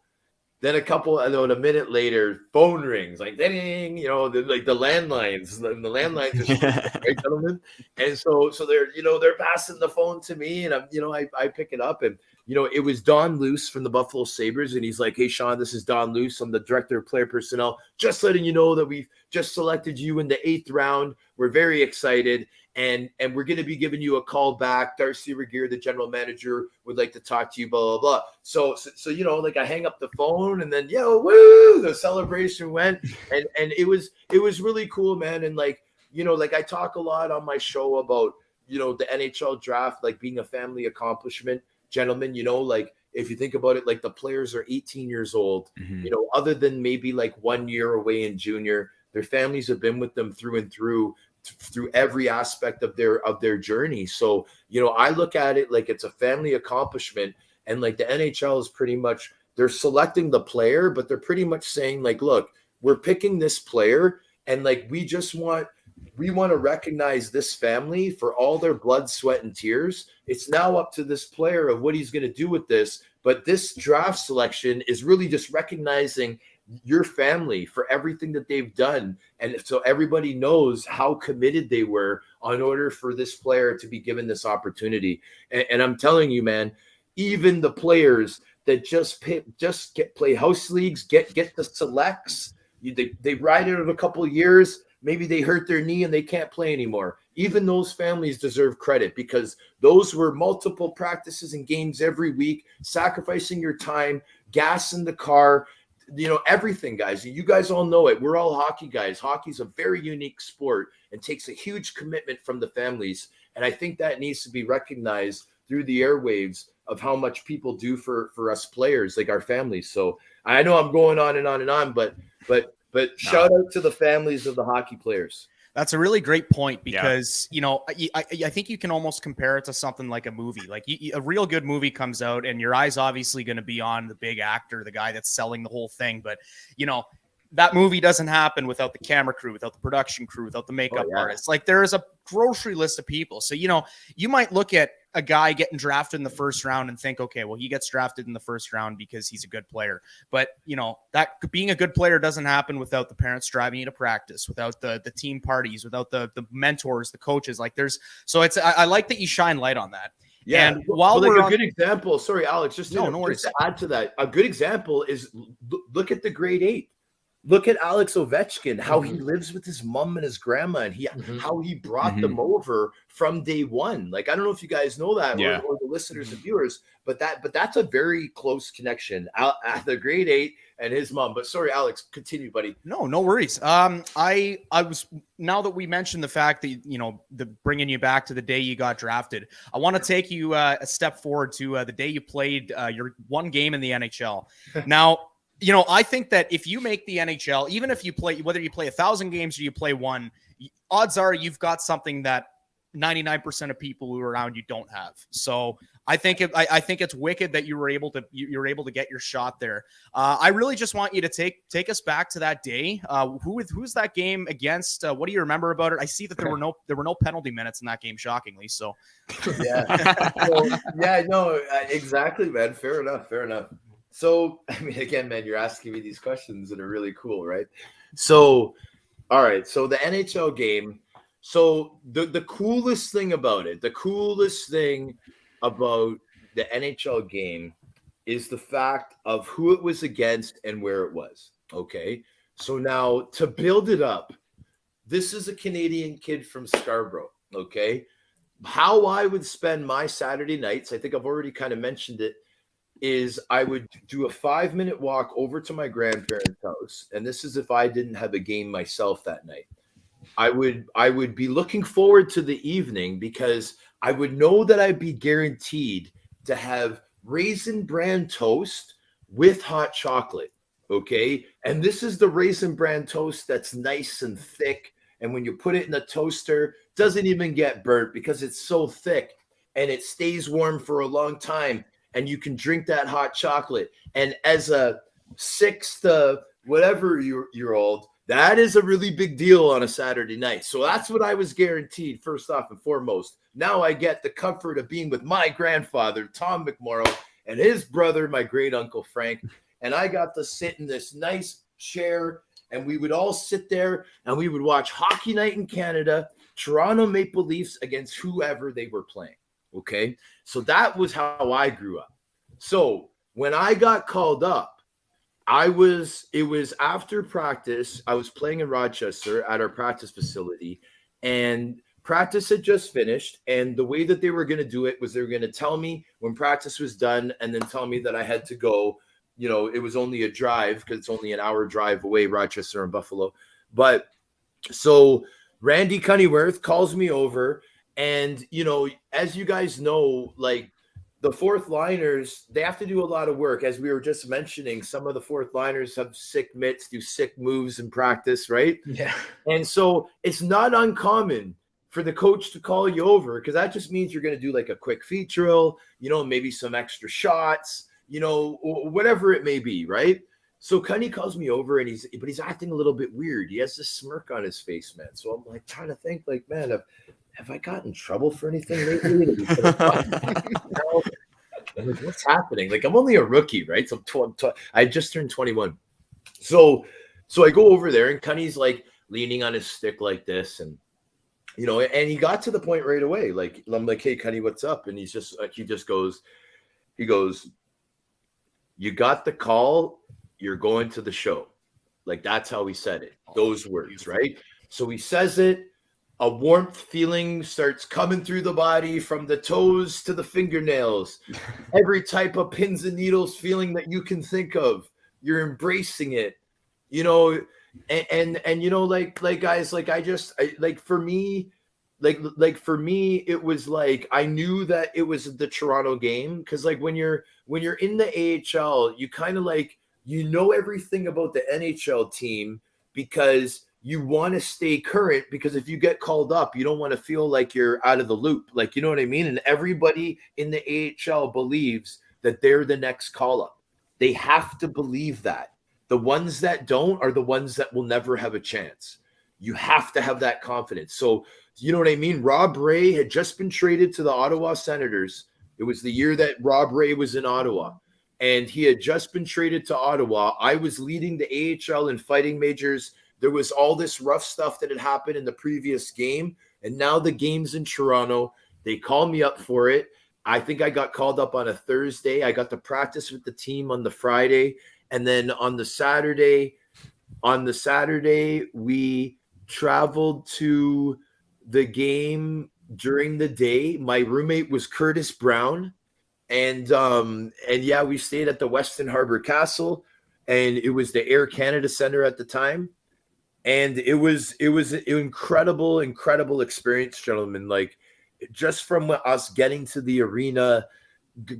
Then a minute later, phone rings, like ding, like the landlines. The landlines are right, gentlemen. And so they're passing the phone to me, and I pick it up, and it was Don Luce from the Buffalo Sabres, and he's like, "Hey Sean, this is Don Luce. I'm the director of player personnel. Just letting you know that we've just selected you in the 8th round. We're very excited. And we're going to be giving you a call back. Darcy Regier, the general manager, would like to talk to you, blah, blah, blah." So like I hang up the phone, and then, woo, the celebration went. And it was really cool, man. And like I talk a lot on my show about, the NHL draft, like being a family accomplishment, gentlemen, like if you think about it, like the players are 18 years old, other than maybe like 1 year away in junior, their families have been with them through and through every aspect of their journey. So, I look at it like it's a family accomplishment, and like the NHL is pretty much, they're selecting the player, but they're pretty much saying like, look, we're picking this player, and like, we want to recognize this family for all their blood, sweat, and tears. It's now up to this player of what he's going to do with this. But this draft selection is really just recognizing your family for everything that they've done. And so everybody knows how committed they were in order for this player to be given this opportunity. And I'm telling you, man, even the players that just play house leagues, get the selects, they ride it in a couple of years. Maybe they hurt their knee and they can't play anymore. Even those families deserve credit, because those were multiple practices and games every week, sacrificing your time, gas in the car, everything, guys. You guys all know it. We're all hockey guys. Hockey's a very unique sport and takes a huge commitment from the families. And I think that needs to be recognized through the airwaves of how much people do for us players, like our families. So I know I'm going on and on and on, but shout out to the families of the hockey players. That's a really great point because, I think you can almost compare it to something like a movie. Like a real good movie comes out and your eye's obviously going to be on the big actor, the guy that's selling the whole thing. But, that movie doesn't happen without the camera crew, without the production crew, without the makeup artists. Like there is a grocery list of people. So, you might look at a guy getting drafted in the first round and think, okay, well, he gets drafted in the first round because he's a good player. But, that being a good player doesn't happen without the parents driving you to practice, without the team parties, without the mentors, the coaches. Like I like that you shine light on that. Yeah. And while we're we're a good example, sorry, Alex, just to add to that, a good example is look at the grade 8. Look at Alex Ovechkin, how he lives with his mom and his grandma, and how he brought them over from day one. Like, I don't know if you guys know that or the listeners and viewers, but that's a very close connection. The grade 8 and his mom. But sorry, Alex, continue, buddy. No worries. I was, now that we mentioned the fact that, the bringing you back to the day you got drafted, I want to take you a step forward to the day you played your one game in the NHL. Now, I think that if you make the NHL, even if you play, whether you play 1,000 games or you play one, odds are you've got something that 99% of people who are around you don't have. So I think it's wicked that you were able to get your shot there. I really just want you to take us back to that day. Who's that game against? What do you remember about it? I see that there were no penalty minutes in that game, shockingly. So Exactly, man. Fair enough. So, I mean, again, man, you're asking me these questions that are really cool, right? So, all right. So the NHL game. So the coolest thing about the NHL game is the fact of who it was against and where it was. Okay. So now to build it up, this is a Canadian kid from Scarborough. Okay. How I would spend my Saturday nights, I think I've already kind of mentioned it, is I would do a 5-minute walk over to my grandparents' house. And this is if I didn't have a game myself that night. I would be looking forward to the evening because I would know that I'd be guaranteed to have Raisin Bran toast with hot chocolate. Okay. And this is the Raisin Bran toast that's nice and thick. And when you put it in the toaster, doesn't even get burnt because it's so thick and it stays warm for a long time. And you can drink that hot chocolate. And as a 6 to whatever year old, that is a really big deal on a Saturday night. So that's what I was guaranteed, first off and foremost. Now I get the comfort of being with my grandfather, Tom McMorrow, and his brother, my great uncle Frank. And I got to sit in this nice chair, and we would all sit there and we would watch Hockey Night in Canada, Toronto Maple Leafs against whoever they were playing. Okay. So that was how I grew up. So when I got called up, it was after practice. I was playing in Rochester at our practice facility, and practice had just finished. And the way that they were going to do it was they were going to tell me when practice was done and then tell me that I had to go. It was only a drive because it's only an hour drive away, Rochester and Buffalo. But so Randy Cunnyworth calls me over. And, as you guys know, like the fourth liners, they have to do a lot of work. As we were just mentioning, some of the fourth liners have sick mitts, do sick moves in practice, right? Yeah. And so it's not uncommon for the coach to call you over because that just means you're going to do like a quick feet drill, maybe some extra shots, or whatever it may be, right? So Cunny calls me over and he's acting a little bit weird. He has this smirk on his face, man. So I'm like trying to think like, man, have I gotten in trouble for anything lately? Like, what's happening? Like, I'm only a rookie, right? So I just turned 21. So I go over there and Cunny's like leaning on his stick like this. And, and he got to the point right away. Like, I'm like, hey, Cunny, what's up? And he just goes, you got the call. You're going to the show. Like, that's how he said it. Those words, right? So he says it. A warmth feeling starts coming through the body from the toes to the fingernails. Every type of pins and needles feeling that you can think of, you're embracing it, you know, and you know, like guys, like for me, for me, it was like I knew that it was the Toronto game, because like when you're in the AHL, you kind of like, you know, everything about the NHL team because you want to stay current, because if you get called up, you don't want to feel like you're out of the loop. Like, you know what I mean? And everybody in the AHL believes that they're the next call up. They have to believe that. The ones that don't are the ones that will never have a chance. You have to have that confidence. So, you know what I mean? Rob Ray had just been traded to the Ottawa Senators. It was the year that Rob Ray was in Ottawa, and he had just been traded to Ottawa. I was leading the AHL in fighting majors. There was all this rough stuff that had happened in the previous game, and now the game's in Toronto. They called me up for it. I think I got called up on a Thursday. I got to practice with the team on the Friday, and then on the Saturday, we traveled to the game during the day. My roommate was Curtis Brown, and yeah, we stayed at the Weston Harbor Castle, and it was the Air Canada Center at the time. And it was an incredible experience, gentlemen. Like, just from us getting to the arena,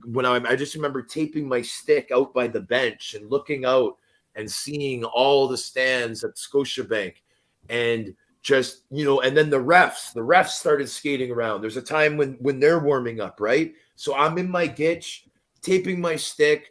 when I just remember taping my stick out by the bench and looking out and seeing all the stands at Scotiabank, and just, you know, and then the refs started skating around. There's a time when they're warming up, right? So I'm in my gitch, taping my stick,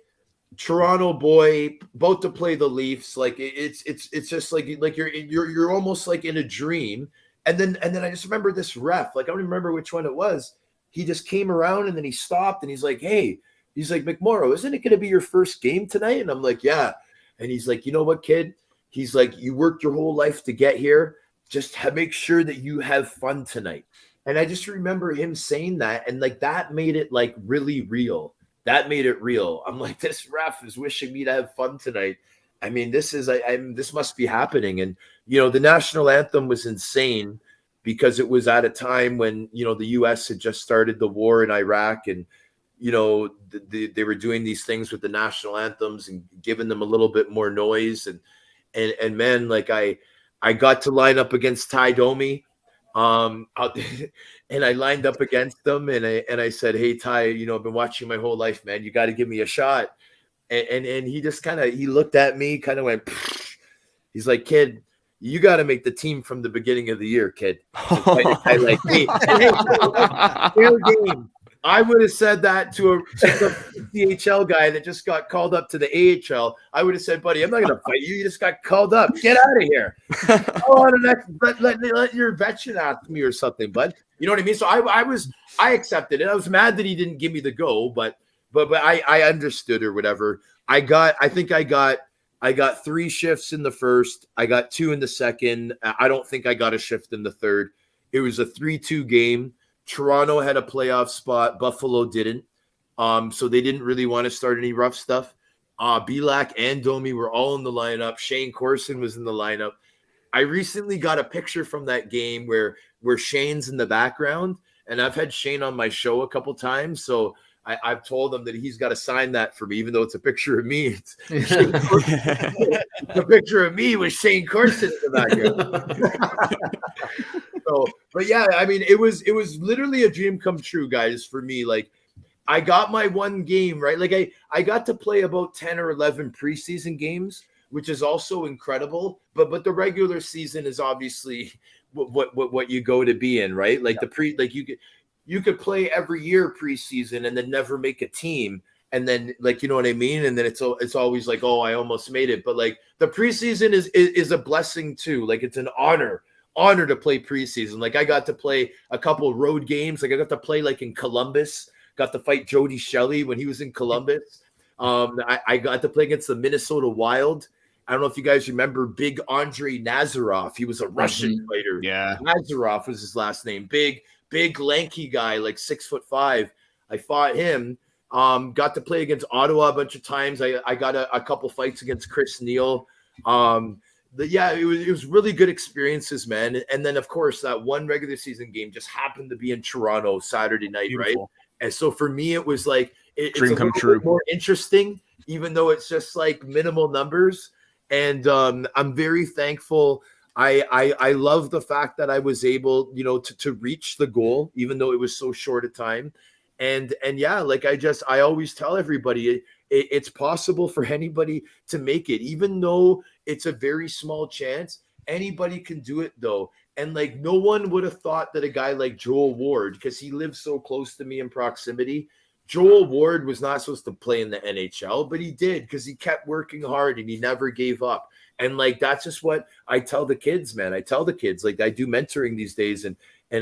Toronto boy, about to play the Leafs. Like, it's just like you're almost like in a dream. And then I just remember this ref, like I don't even remember which one it was. He just came around and then he stopped and he's like, "Hey," he's like, "McMorrow, isn't it going to be your first game tonight?" And I'm like, "Yeah." And he's like, "You know what, kid?" He's like, "You worked your whole life to get here. Just make sure that you have fun tonight." And I just remember him saying that, and like that made it like really real. That made it real. I'm like, this ref is wishing me to have fun tonight. I mean, this must be happening. And, you know, the national anthem was insane because it was at a time when, you know, the U.S. had just started the war in Iraq, and, you know, they were doing these things with the national anthems and giving them a little bit more noise. And man, like I got to line up against Ty Domi. And I lined up against them, and I said, "Hey, Ty, you know, I've been watching my whole life, man. You got to give me a shot." And he just he looked at me, kind of went, Pfft. He's like, "Kid, you got to make the team from the beginning of the year, kid." I like me. Fair game. I would have said that to a CHL guy that just got called up to the AHL. I would have said, "Buddy, I'm not going to fight you. You just got called up. Get out of here. Oh, let your veteran ask me or something, bud." You know what I mean? So I accepted it. I was mad that he didn't give me the go, but I understood or whatever. I think I got 3 shifts in the first. I got 2 in the second. I don't think I got a shift in the third. It was a 3-2 game. Toronto had a playoff spot. Buffalo didn't. So they didn't really want to start any rough stuff. Belak and Domi were all in the lineup. Shane Corson was in the lineup. I recently got a picture from that game where Shane's in the background, and I've had Shane on my show a couple times. So I've told him that he's got to sign that for me, even though it's a picture of me. It's a picture of me with Shane Corson in the background. So, but yeah, I mean, it was literally a dream come true, guys, for me. Like, I got my one game, right? Like I got to play about 10 or 11 preseason games, which is also incredible. But the regular season is obviously what you go to be in, right? Like you could play every year preseason and then never make a team. And then, like, you know what I mean? And then it's always like, oh, I almost made it. But like the preseason is a blessing too. Like, it's an honor to play preseason. Like, I got to play a couple of road games. Like, I got to play like in Columbus, got to fight Jody Shelley when he was in Columbus. I got to play against the Minnesota Wild. I don't know if you guys remember big Andrei Nazarov. He was a Russian fighter. Yeah. Nazarov was his last name. Big lanky guy, like 6'5". I fought him. Got to play against Ottawa a bunch of times. I got a couple fights against Chris Neal. It was really good experiences, man. And then, of course, that one regular season game just happened to be in Toronto Saturday night, beautiful. Right? And so for me, it was like it's dream come true. More interesting even though it's just like minimal numbers. And I'm very thankful. I love the fact that I was able, to reach the goal, even though it was so short a time. And yeah, like I always tell everybody, it's possible for anybody to make it, even though it's a very small chance. Anybody can do it though. And like, no one would have thought that a guy like Joel Ward, because he lives so close to me in proximity, Joel Ward was not supposed to play in the NHL, but he did because he kept working hard and he never gave up. And like, that's just what I tell the kids, man. I tell the kids, like, I do mentoring these days, and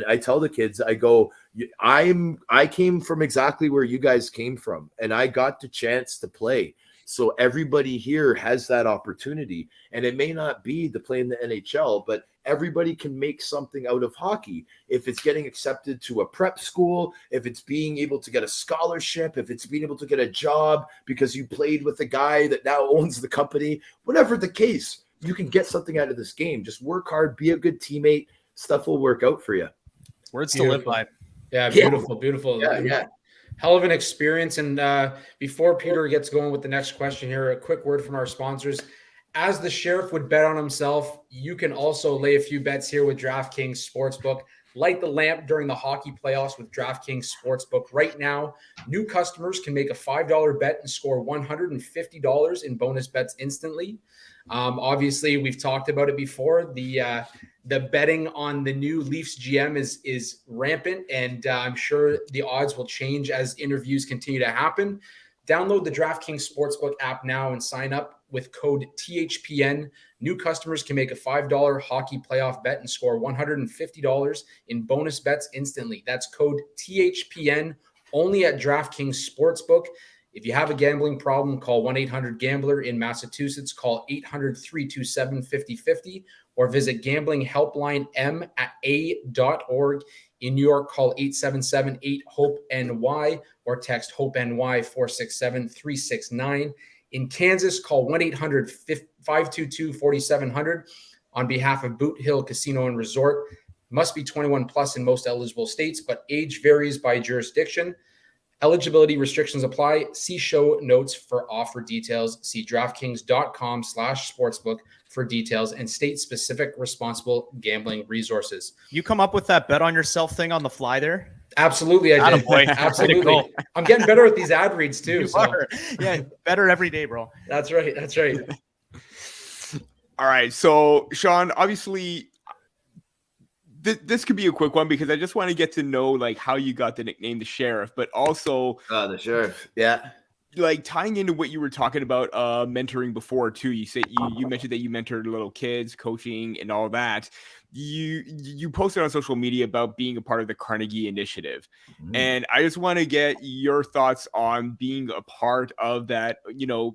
I tell the kids, I go, I came from exactly where you guys came from, and I got the chance to play. So everybody here has that opportunity, and it may not be to play in the NHL, but everybody can make something out of hockey. If it's getting accepted to a prep school, if it's being able to get a scholarship, if it's being able to get a job because you played with the guy that now owns the company, whatever the case, you can get something out of this game. Just work hard, be a good teammate. Stuff will work out for you. Words to live by. Yeah, beautiful. Yeah. Hell of an experience. And before Peter gets going with the next question here, a quick word from our sponsors. As the Sheriff would bet on himself, you can also lay a few bets here with DraftKings Sportsbook. Light the lamp during the hockey playoffs with DraftKings Sportsbook. Right now, new customers can make a $5 bet and score $150 in bonus bets instantly. Obviously, we've talked about it before. The betting on the new Leafs GM is rampant, and I'm sure the odds will change as interviews continue to happen. Download the DraftKings Sportsbook app now and sign up with code THPN. New customers can make a $5 hockey playoff bet and score $150 in bonus bets instantly. That's code THPN only at DraftKings Sportsbook. If you have a gambling problem, call 1-800-GAMBLER. In Massachusetts, call 800-327-5050 or visit gamblinghelplinema.org. In New York, call 877-8-HOPE-NY or text HOPE-NY 467-369. In Kansas, call 1-800-522-4700 on behalf of Boot Hill Casino and Resort. Must be 21 plus in most eligible states, but age varies by jurisdiction. Eligibility restrictions apply. See show notes for offer details. See DraftKings.com/sportsbook for details and state-specific responsible gambling resources. You come up with that bet on yourself thing on the fly there? Absolutely, I did. Attaboy. Absolutely. I'm getting better at these ad reads too. Yeah, better every day, bro. That's right. All right. So, Sean, obviously, this could be a quick one because I just want to get to know like how you got the nickname The Sheriff, but also The Sheriff. Yeah. Like tying into what you were talking about mentoring before too. You say you mentioned that you mentored little kids, coaching and all that. You posted on social media about being a part of the Carnegie Initiative. And I just want to get your thoughts on being a part of that,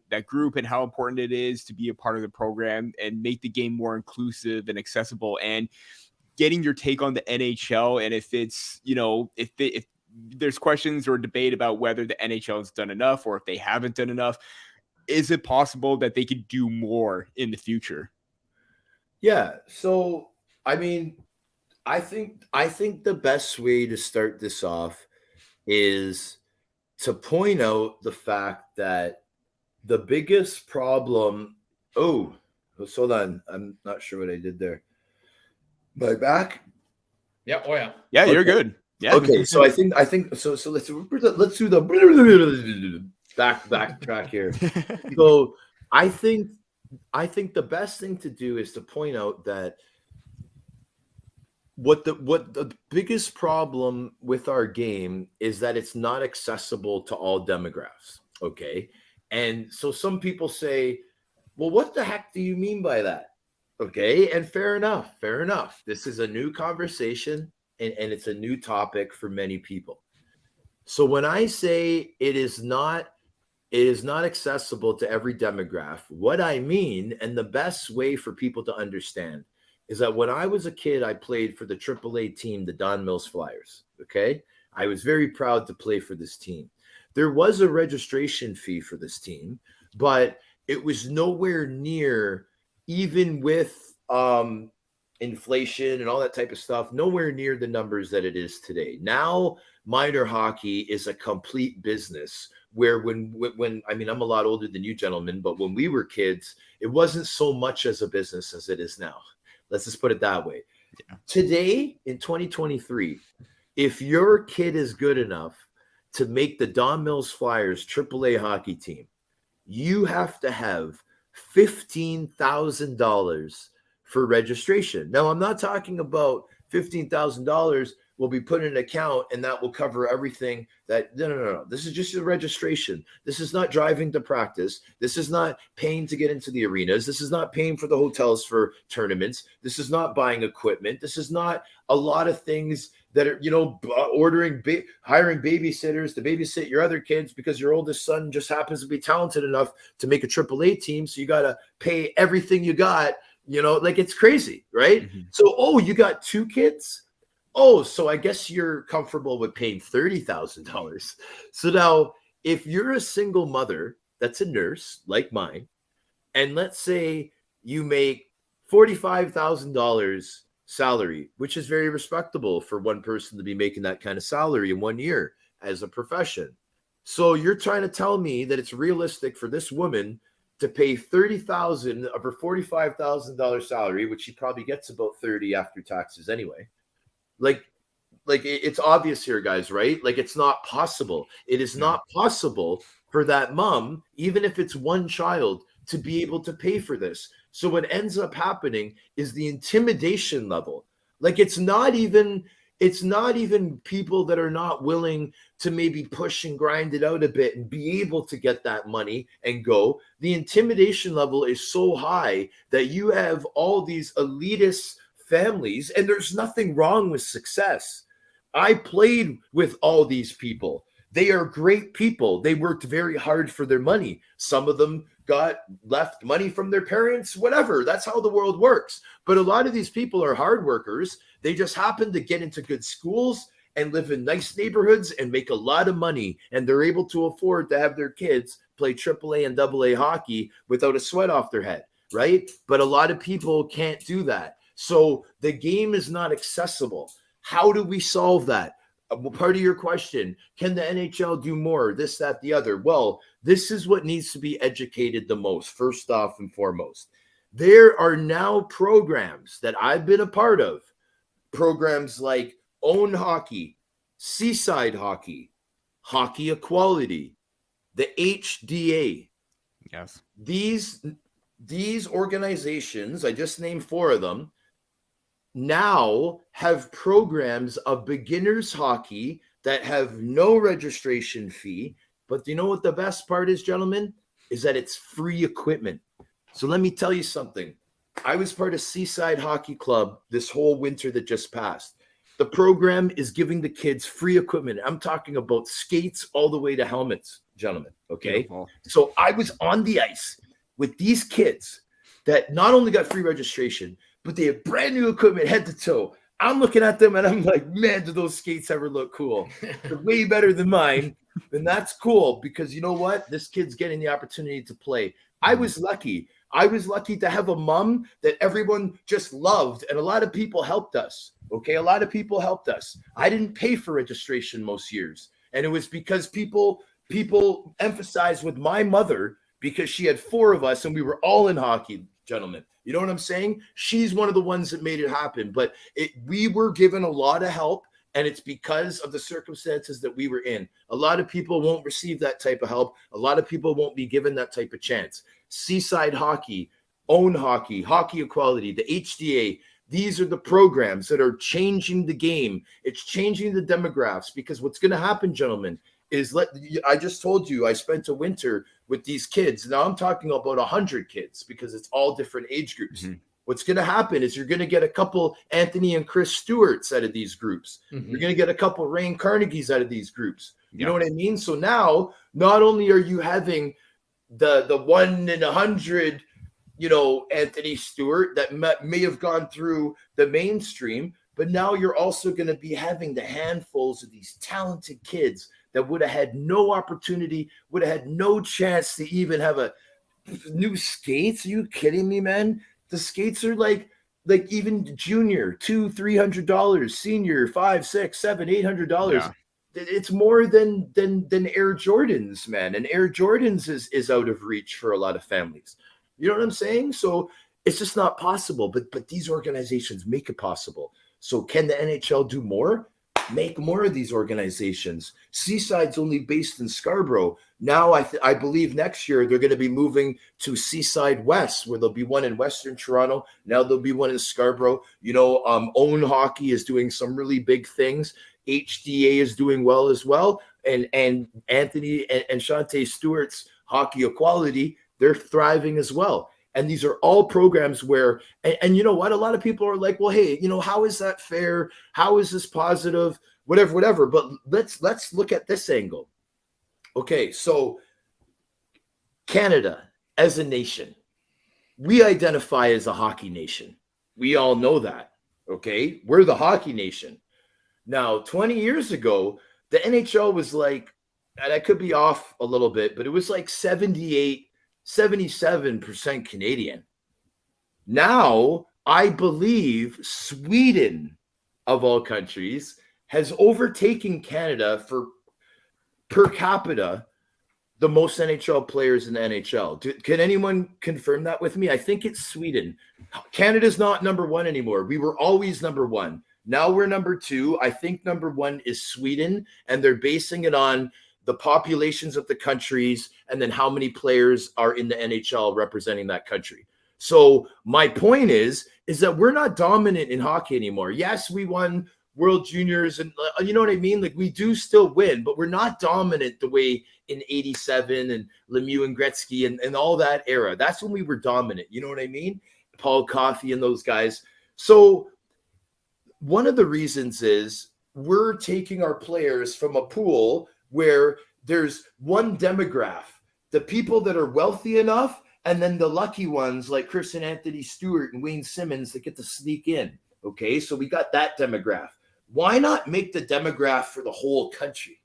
that group and how important it is to be a part of the program and make the game more inclusive and accessible, and getting your take on the NHL. And if it's, if there's questions or debate about whether the NHL has done enough or if they haven't done enough, is it possible that they could do more in the future? Yeah. So, I mean, I think the best way to start this off is to point out the fact that the biggest problem. Oh, hold on. I'm not sure what I did there. My back? Yeah. Oh yeah. Yeah, okay. You're good. Yeah. Okay. So I think so. So let's do the back track here. So I think the best thing to do is to point out that what the biggest problem with our game is that it's not accessible to all demographics. Okay. And so some people say, well, what the heck do you mean by that? Okay. And fair enough. This is a new conversation and it's a new topic for many people. So when I say it is not accessible to every demographic, what I mean, and the best way for people to understand, is that when I was a kid, I played for the AAA team, the Don Mills Flyers. Okay. I was very proud to play for this team. There was a registration fee for this team, but it was nowhere near, even with inflation and all that type of stuff, nowhere near the numbers that it is today. Now, minor hockey is a complete business where when I mean, I'm a lot older than you gentlemen, but when we were kids, it wasn't so much as a business as it is now. Let's just put it that way. Yeah. Today in 2023, if your kid is good enough to make the Don Mills Flyers AAA hockey team, you have to have $15,000 for registration. Now, I'm not talking about $15,000 will be put in an account and that will cover everything. No. This is just your registration. This is not driving to practice. This is not paying to get into the arenas. This is not paying for the hotels for tournaments. This is not buying equipment. This is not a lot of things that are, hiring babysitters to babysit your other kids because your oldest son just happens to be talented enough to make a AAA team. So you got to pay everything you got, it's crazy, right? Mm-hmm. So, you got 2 kids? So I guess you're comfortable with paying $30,000. So now if you're a single mother that's a nurse like mine, and let's say you make $45,000 salary, which is very respectable for one person to be making that kind of salary in 1 year as a profession. So you're trying to tell me that it's realistic for this woman to pay $30,000 of her $45,000 salary, which she probably gets about 30 after taxes anyway. Like it's obvious here, guys, right? Like it's not possible. It is not possible for that mom, even if it's one child, to be able to pay for this. So what ends up happening is the intimidation level. Like it's not even people that are not willing to maybe push and grind it out a bit and be able to get that money and go. The intimidation level is so high that you have all these elitist families, and there's nothing wrong with success. I played with all these people. They are great people. They worked very hard for their money. Some of them got left money from their parents, whatever. That's how the world works. But a lot of these people are hard workers. They just happen to get into good schools and live in nice neighborhoods and make a lot of money. And they're able to afford to have their kids play AAA and AA hockey without a sweat off their head, right? But a lot of people can't do that. So the game is not accessible. How do we solve that? Part of your question, can the NHL do more? This, that, the other. Well, this is what needs to be educated the most, first off and foremost. There are now programs that I've been a part of, programs like Own Hockey, Seaside Hockey, Hockey Equality, the HDA. Yes. These organizations, I just named 4 of them, now have programs of beginners hockey that have no registration fee. But you know what the best part is, gentlemen? Is that it's free equipment. So let me tell you something. I was part of Seaside Hockey Club this whole winter that just passed. The program is giving the kids free equipment. I'm talking about skates all the way to helmets, gentlemen. Okay. Beautiful. So I was on the ice with these kids that not only got free registration, but they have brand new equipment head to toe. I'm looking at them and I'm like, man, do those skates ever look cool? They're way better than mine. And that's cool because you know what? This kid's getting the opportunity to play. I was lucky. I was lucky to have a mom that everyone just loved. And a lot of people helped us. Okay. A lot of people helped us. I didn't pay for registration most years. And it was because people emphasized with my mother because she had 4 of us and we were all in hockey, gentlemen. You know what I'm saying? She's one of the ones that made it happen. But we were given a lot of help, and it's because of the circumstances that we were in. A lot of people won't receive that type of help. A lot of people won't be given that type of chance. Seaside Hockey, Own Hockey, Hockey Equality, the HDA, these are the programs that are changing the game. It's changing the demographics because what's going to happen, gentlemen, is I just told you I spent a winter with these kids. Now I'm talking about 100 kids because it's all different age groups. Mm-hmm. What's going to happen is you're going to get a couple Anthony and Chris Stewarts out of these groups. Mm-hmm. You're going to get a couple Rain Carnegies out of these groups. You know what I mean? So now not only are you having the 1 in 100, Anthony Stewart that may have gone through the mainstream, but now you're also going to be having the handfuls of these talented kids that would have had no opportunity, would have had no chance to even have a new skates. Are you kidding me, man? The skates are like like even junior, $200-$300, senior, $500, $600, $700, $800. Yeah. It's more than Air Jordans, man. And Air Jordans is out of reach for a lot of families. You know what I'm saying? So it's just not possible. But these organizations make it possible. So can the NHL do more? Make more of these organizations. Seaside's only based in Scarborough. Now I believe next year they're going to be moving to Seaside West, where there'll be one in Western Toronto. Now there'll be one in Scarborough. You know, Own Hockey is doing some really big things. HDA is doing well as well. And Anthony and Shante Stewart's Hockey Equality, they're thriving as well. And these are all programs where, and you know what? A lot of people are like, well, hey, you know, how is that fair? How is this positive? Whatever. But let's look at this angle. Okay, so Canada as a nation, we identify as a hockey nation. We all know that. Okay, we're the hockey nation. Now, 20 years ago, the NHL was like, and I could be off a little bit, but it was like 77% Canadian. Now, I believe Sweden, of all countries, has overtaken Canada for per capita the most NHL players in the NHL. Can anyone confirm that with me? I think it's Sweden. Canada's not number one anymore. We were always number one. Now we're number two. I think number one is Sweden, and they're basing it on the populations of the countries and then how many players are in the NHL representing that country. So my point is that we're not dominant in hockey anymore. Yes, we won World Juniors and you know what I mean? Like we do still win, but we're not dominant the way in 87 and Lemieux and Gretzky and all that era. That's when we were dominant. You know what I mean? Paul Coffey and those guys. So one of the reasons is we're taking our players from a pool where there's one demographic, the people that are wealthy enough, and then the lucky ones like Chris and Anthony Stewart and Wayne Simmons that get to sneak in. Okay, so we got that demographic. Why not make the demographic for the whole country?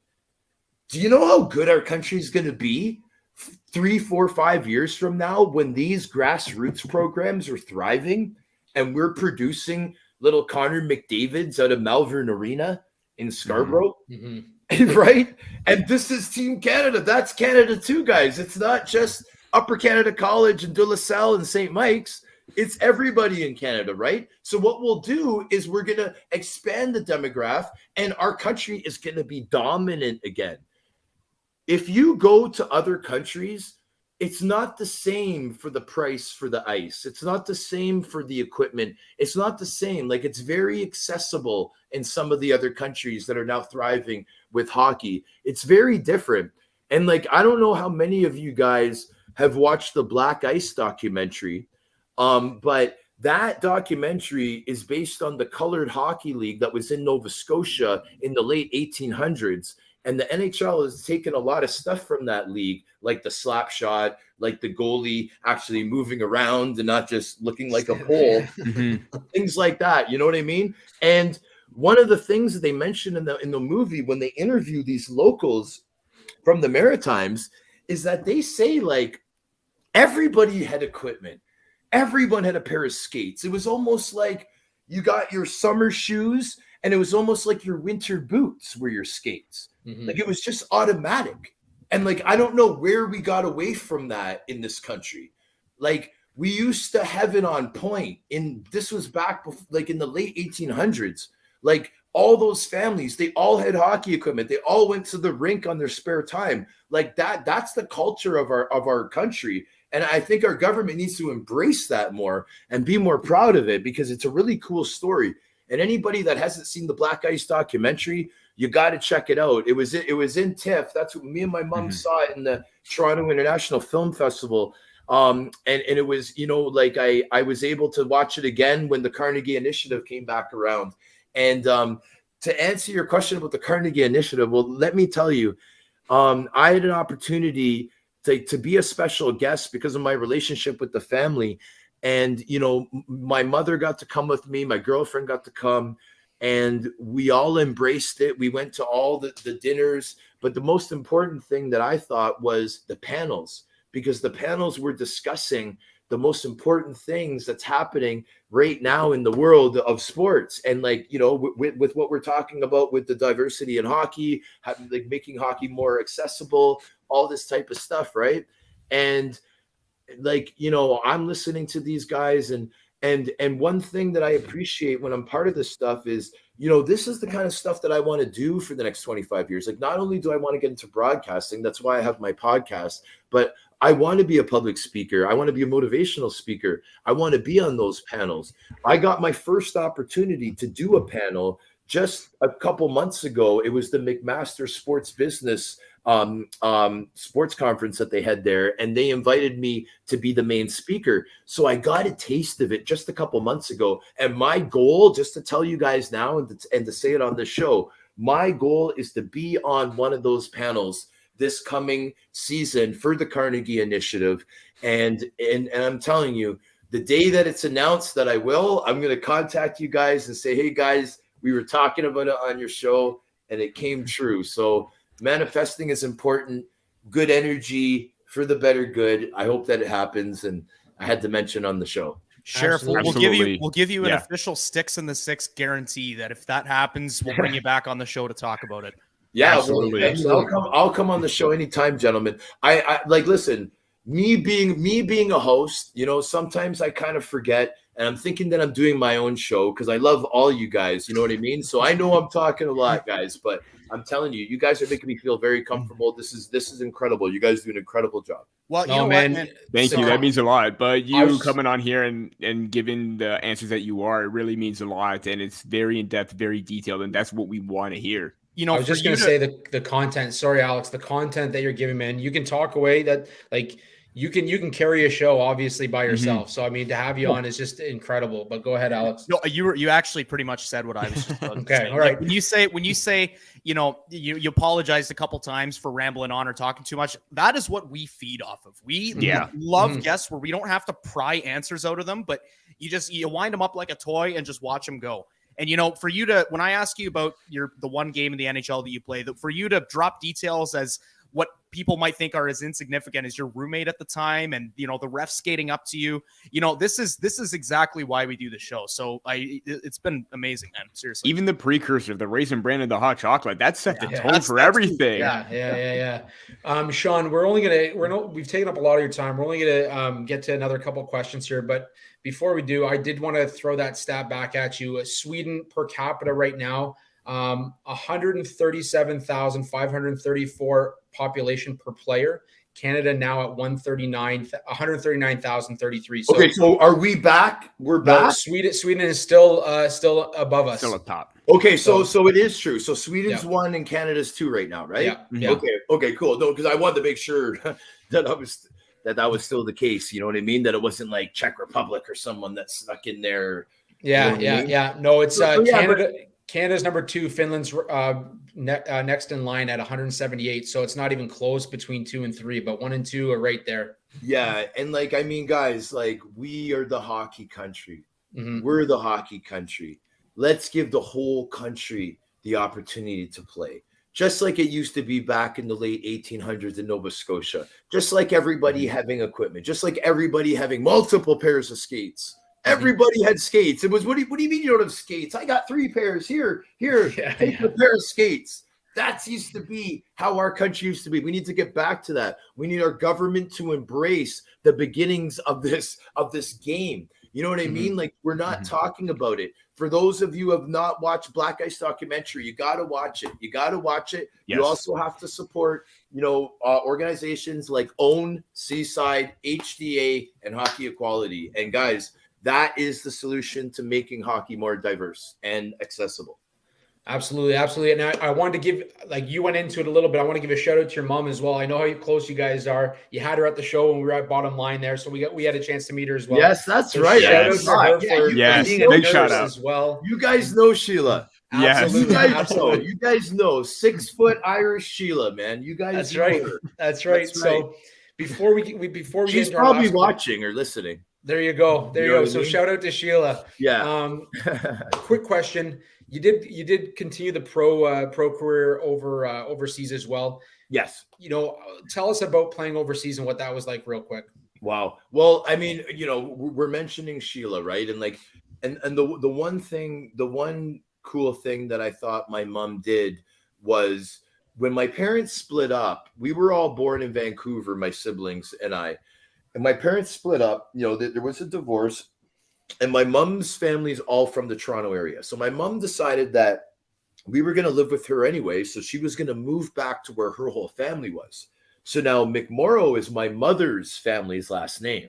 Do you know how good our country is going to be 3, 4, 5 years from now when these grassroots programs are thriving and we're producing little Connor McDavids out of Malvern Arena in Scarborough? Mm-hmm. Right? And this is Team Canada. That's Canada too, guys. It's not just Upper Canada College and De La Salle and St. Mike's. It's everybody in Canada, right? So what we'll do is we're going to expand the demographic and our country is going to be dominant again. If you go to other countries, it's not the same for the price for the ice. It's not the same for the equipment. It's not the same. Like it's very accessible in some of the other countries that are now thriving with hockey. It's very different. And like, I don't know how many of you guys have watched the Black Ice documentary, but that documentary is based on the Colored Hockey League that was in Nova Scotia in the late 1800s. And the NHL has taken a lot of stuff from that league, like the slap shot, like the goalie actually moving around and not just looking like a pole, things like that. You know what I mean? And one of the things that they mentioned in the movie when they interview these locals from the Maritimes is that they say like everybody had equipment. Everyone had a pair of skates. It was almost like you got your summer shoes and it was almost like your winter boots were your skates. Mm-hmm. Like it was just automatic. And like, I don't know where we got away from that in this country. Like we used to have it on point this was back like in the late 1800s, like all those families, they all had hockey equipment. They all went to the rink on their spare time. Like that's the culture of our country. And I think our government needs to embrace that more and be more proud of it because it's a really cool story. And anybody that hasn't seen the Black Ice documentary, you got to check it out. It was in TIFF. That's what me and my mom saw it in the Toronto International Film Festival. And it was, you know, like I was able to watch it again when the Carnegie Initiative came back around. And to answer your question about the Carnegie Initiative, well, let me tell you, I had an opportunity to be a special guest because of my relationship with the family. And, you know, my mother got to come with me. My girlfriend got to come. And we all embraced it. We went to all the dinners. But the most important thing that I thought was the panels, because the panels were discussing the most important things that's happening right now in the world of sports. And like, you know, with what we're talking about with the diversity in hockey, like making hockey more accessible, all this type of stuff, right? And like, you know, I'm listening to these guys, and one thing that I appreciate when I'm part of this stuff is, you know, this is the kind of stuff that I want to do for the next 25 years. Like, not only do I want to get into broadcasting, that's why I have my podcast, but I want to be a public speaker. I want to be a motivational speaker. I want to be on those panels. I got my first opportunity to do a panel just a couple months ago. It was the McMaster Sports Business sports conference that they had there, and they invited me to be the main speaker. So I got a taste of it just a couple months ago. And my goal, just to tell you guys now and to say it on the show, my goal is to be on one of those panels this coming season for the Carnegie Initiative. And I'm telling you, the day that it's announced that I will, I'm going to contact you guys and say, hey guys, we were talking about it on your show and it came true. So manifesting is important. Good energy for the better good. I hope that it happens. And I had to mention on the show. Sheriff, Absolutely. we'll give you an official Sticks in the Six guarantee that if that happens, we'll bring you back on the show to talk about it. Yeah, Absolutely. I'll come on the show anytime, gentlemen. I like, listen, me being a host, you know, sometimes I kind of forget, and I'm thinking that I'm doing my own show because I love all you guys, you know what I mean? So I know I'm talking a lot, guys, but I'm telling you, you guys are making me feel very comfortable. This is incredible. You guys do an incredible job. Well, you know man. What, man. Thank you. That means a lot. But you coming on here and giving the answers that you are, it really means a lot. And it's very in-depth, very detailed. And that's what we want to hear. You know, I was just going to say the content. Sorry, Alex, the content that you're giving, man. You can talk away that, like, you can carry a show obviously by yourself. So I mean, to have you on is just incredible. But go ahead, Alex. No, you actually pretty much said what I was just about okay. to say. All right. Like, when you say, you know, you apologized a couple times for rambling on or talking too much. That is what we feed off of. We love guests where we don't have to pry answers out of them, but you wind them up like a toy and just watch them go. And, you know, for you to, when I ask you about the one game in the NHL that you play, for you to drop details as what people might think are as insignificant as your roommate at the time, and, you know, the ref skating up to you, you know, this is exactly why we do the show. So it's been amazing, man. Seriously. Even the precursor, the Raisin Bran and the hot chocolate, that set the tone for everything. Yeah. Sean, we've taken up a lot of your time. We're only gonna get to another couple questions here, but before we do, I did want to throw that stat back at you. Sweden per capita right now, 137,534 population per player. Canada now at 139,033. So, okay, so are we back? We're back. Sweden is still above us. Still up top. Okay, so it is true. So Sweden's 1 and Canada's 2 right now, right? Yeah. Okay, cool. No, because I wanted to make sure that was still the case. You know what I mean? That it wasn't like Czech Republic or someone that snuck in there. Yeah. No, it's Canada. Canada's number 2. Finland's next in line at 178. So it's not even close between 2 and 3, but 1 and 2 are right there. Yeah, and like, I mean, guys, like, we are the hockey country. We're the hockey country. Let's give the whole country the opportunity to play. Just like it used to be back in the late 1800s in Nova Scotia. Just like everybody having equipment. Just like everybody having multiple pairs of skates. Everybody had skates. It was, what do you mean you don't have skates? I got 3 pairs. Here. Take a pair of skates. That used to be how our country used to be. We need to get back to that. We need our government to embrace the beginnings of this game. You know what I mean? Like, we're not talking about it. For those of you who have not watched Black Ice documentary, you got to watch it. Yes. You also have to support, you know, organizations like OWN, Seaside, HDA, and Hockey Equality. And guys, that is the solution to making hockey more diverse and accessible. Absolutely. And I wanted to give, like, you went into it a little bit. I want to give a shout out to your mom as well. I know how close you guys are. You had her at the show when we were at Bottom Line there, so we had a chance to meet her as well. Yes, that's right. Shout out to her for being a big nurse shout out as well. You guys know Sheila. Absolutely. Absolutely. You guys know 6-foot Irish Sheila, man. You guys. That's right. That's right. So before we she's get into probably watching or listening. There you go. So shout out to Sheila. Yeah. Quick question. You did continue the pro career overseas as well. Yes. You know, tell us about playing overseas and what that was like real quick. Wow. Well, I mean, we're mentioning Sheila, right? And like, and the one cool thing that I thought my mom did was when my parents split up. We were all born in Vancouver, my siblings and I. And my parents split up. There was a divorce, and my mom's family's all from the Toronto area. So my mom decided that we were going to live with her anyway, so she was going to move back to where her whole family was. So now McMorrow is my mother's family's last name.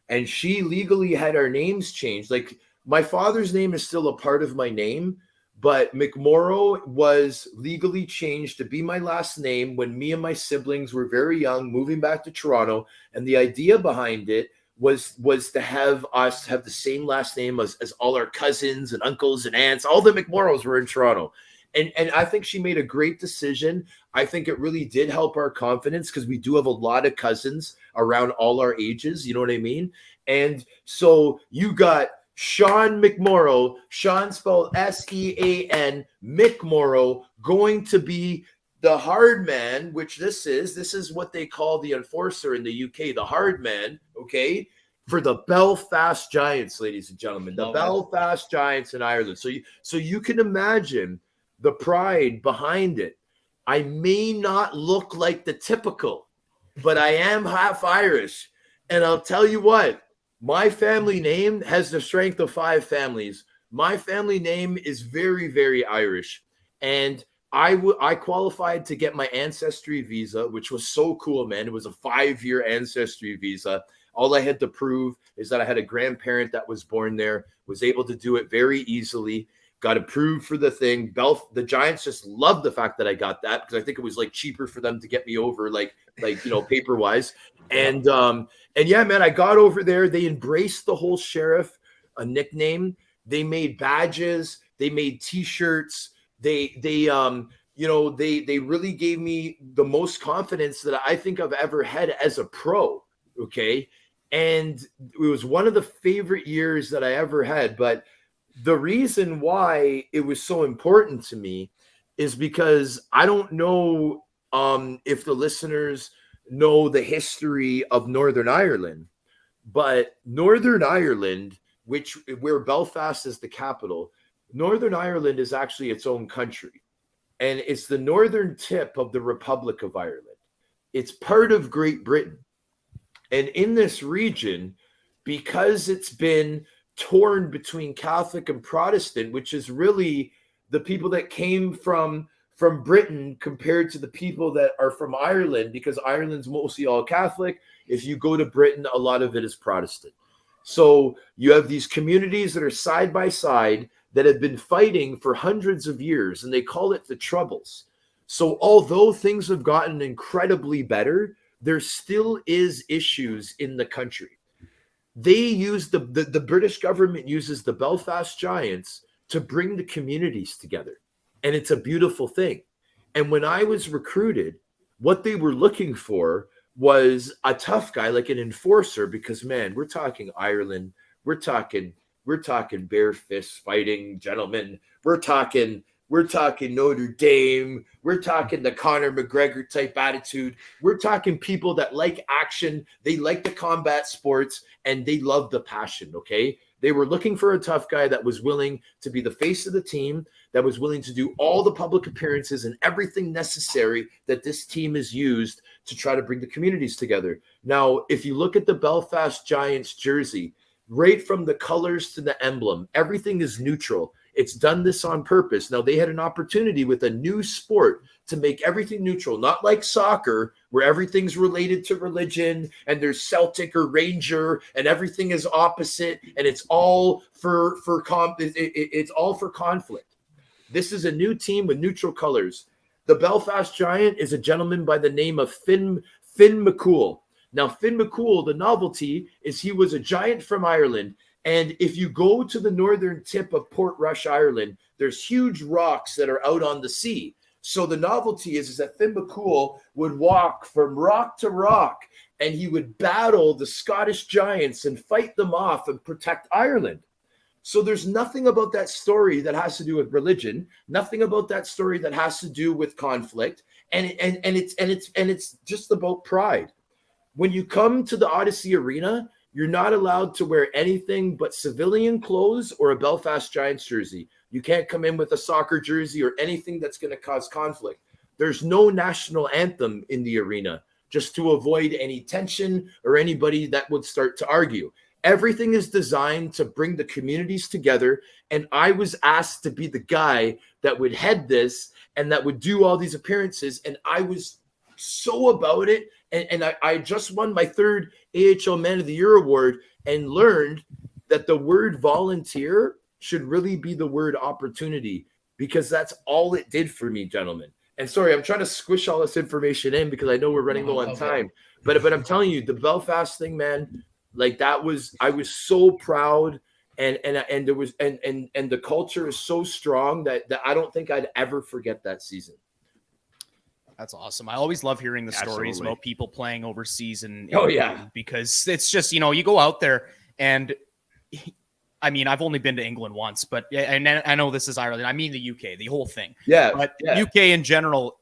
And she legally had our names changed. Like, my father's name is still a part of my name, but McMorrow was legally changed to be my last name when me and my siblings were very young, moving back to Toronto. And the idea behind it was to have us have the same last name as all our cousins and uncles and aunts. All the McMorrows were in Toronto. And I think she made a great decision. I think it really did help our confidence because we do have a lot of cousins around all our ages. You know what I mean? And so you got Sean McMorrow, Sean spelled Sean, McMorrow, going to be the hard man, which this is what they call the enforcer in the UK, the hard man, okay, for the Belfast Giants, ladies and gentlemen, the Belfast Giants in Ireland. So you can imagine the pride behind it. I may not look like the typical, but I am half Irish. And I'll tell you what, my family name has the strength of 5 families. My family name is very, very Irish. And I qualified to get my ancestry visa, which was so cool, man. It was a 5-year ancestry visa. All I had to prove is that I had a grandparent that was born there, was able to do it very easily, got approved for the thing. The Giants just loved the fact that I got that because I think it was like cheaper for them to get me over, like paper wise. And yeah, man, I got over there. They embraced the whole sheriff, a nickname. They made badges. They made T-shirts. They really gave me the most confidence that I think I've ever had as a pro. Okay. And it was one of the favorite years that I ever had. But the reason why it was so important to me is because I don't know if the listeners know the history of Northern Ireland, but Northern Ireland, where Belfast is the capital, Northern Ireland is actually its own country, and it's the northern tip of the Republic of Ireland. It's part of Great Britain. And in this region, because it's been torn between Catholic and Protestant, which is really the people that came from Britain compared to the people that are from Ireland, because Ireland's mostly all Catholic. If you go to Britain, a lot of it is Protestant. So you have these communities that are side by side that have been fighting for hundreds of years, and they call it the Troubles. So although things have gotten incredibly better, there still is issues in the country. They use the British government uses the Belfast Giants to bring the communities together. And it's a beautiful thing. And when I was recruited, what they were looking for was a tough guy, like an enforcer, because man, we're talking Ireland, we're talking bare fist fighting gentlemen, we're talking Notre Dame, we're talking the Conor McGregor type attitude, we're talking people that like action, they like the combat sports, and they love the passion. Okay, they were looking for a tough guy that was willing to be the face of the team, that was willing to do all the public appearances and everything necessary that this team is used to try to bring the communities together. Now, if you look at the Belfast Giants jersey, right from the colors to the emblem, everything is neutral. It's done this on purpose. Now, they had an opportunity with a new sport to make everything neutral, not like soccer, where everything's related to religion and there's Celtic or Ranger and everything is opposite and it's all it's all for conflict. This is a new team with neutral colors. The Belfast Giant is a gentleman by the name of Finn McCool. Now, Finn McCool, the novelty is he was a Giant from Ireland. And if you go to the northern tip of Portrush, Ireland, there's huge rocks that are out on the sea. So the novelty is that Finn McCool would walk from rock to rock and he would battle the Scottish Giants and fight them off and protect Ireland. So there's nothing about that story that has to do with religion, nothing about that story that has to do with conflict, and it's just about pride. when you come to the Odyssey Arena, you're not allowed to wear anything but civilian clothes or a Belfast Giants jersey. You can't come in with a soccer jersey or anything that's going to cause conflict. There's no national anthem in the arena, just to avoid any tension or anybody that would start to argue. Everything is designed to bring the communities together. And I was asked to be the guy that would head this and that would do all these appearances. And I was so about it. And I just won my 3rd AHL Man of the Year award and learned that the word volunteer should really be the word opportunity, because that's all it did for me, gentlemen. And sorry, I'm trying to squish all this information in because I know we're running low on time. But I'm telling you, the Belfast thing, man, like I was so proud, and there was and the culture is so strong that I don't think I'd ever forget that season. That's awesome. I always love hearing the stories about people playing overseas and because it's just, you go out there and I mean, I've only been to England once, but and I know this is Ireland. I mean the UK, the whole thing. Yeah. But UK in general,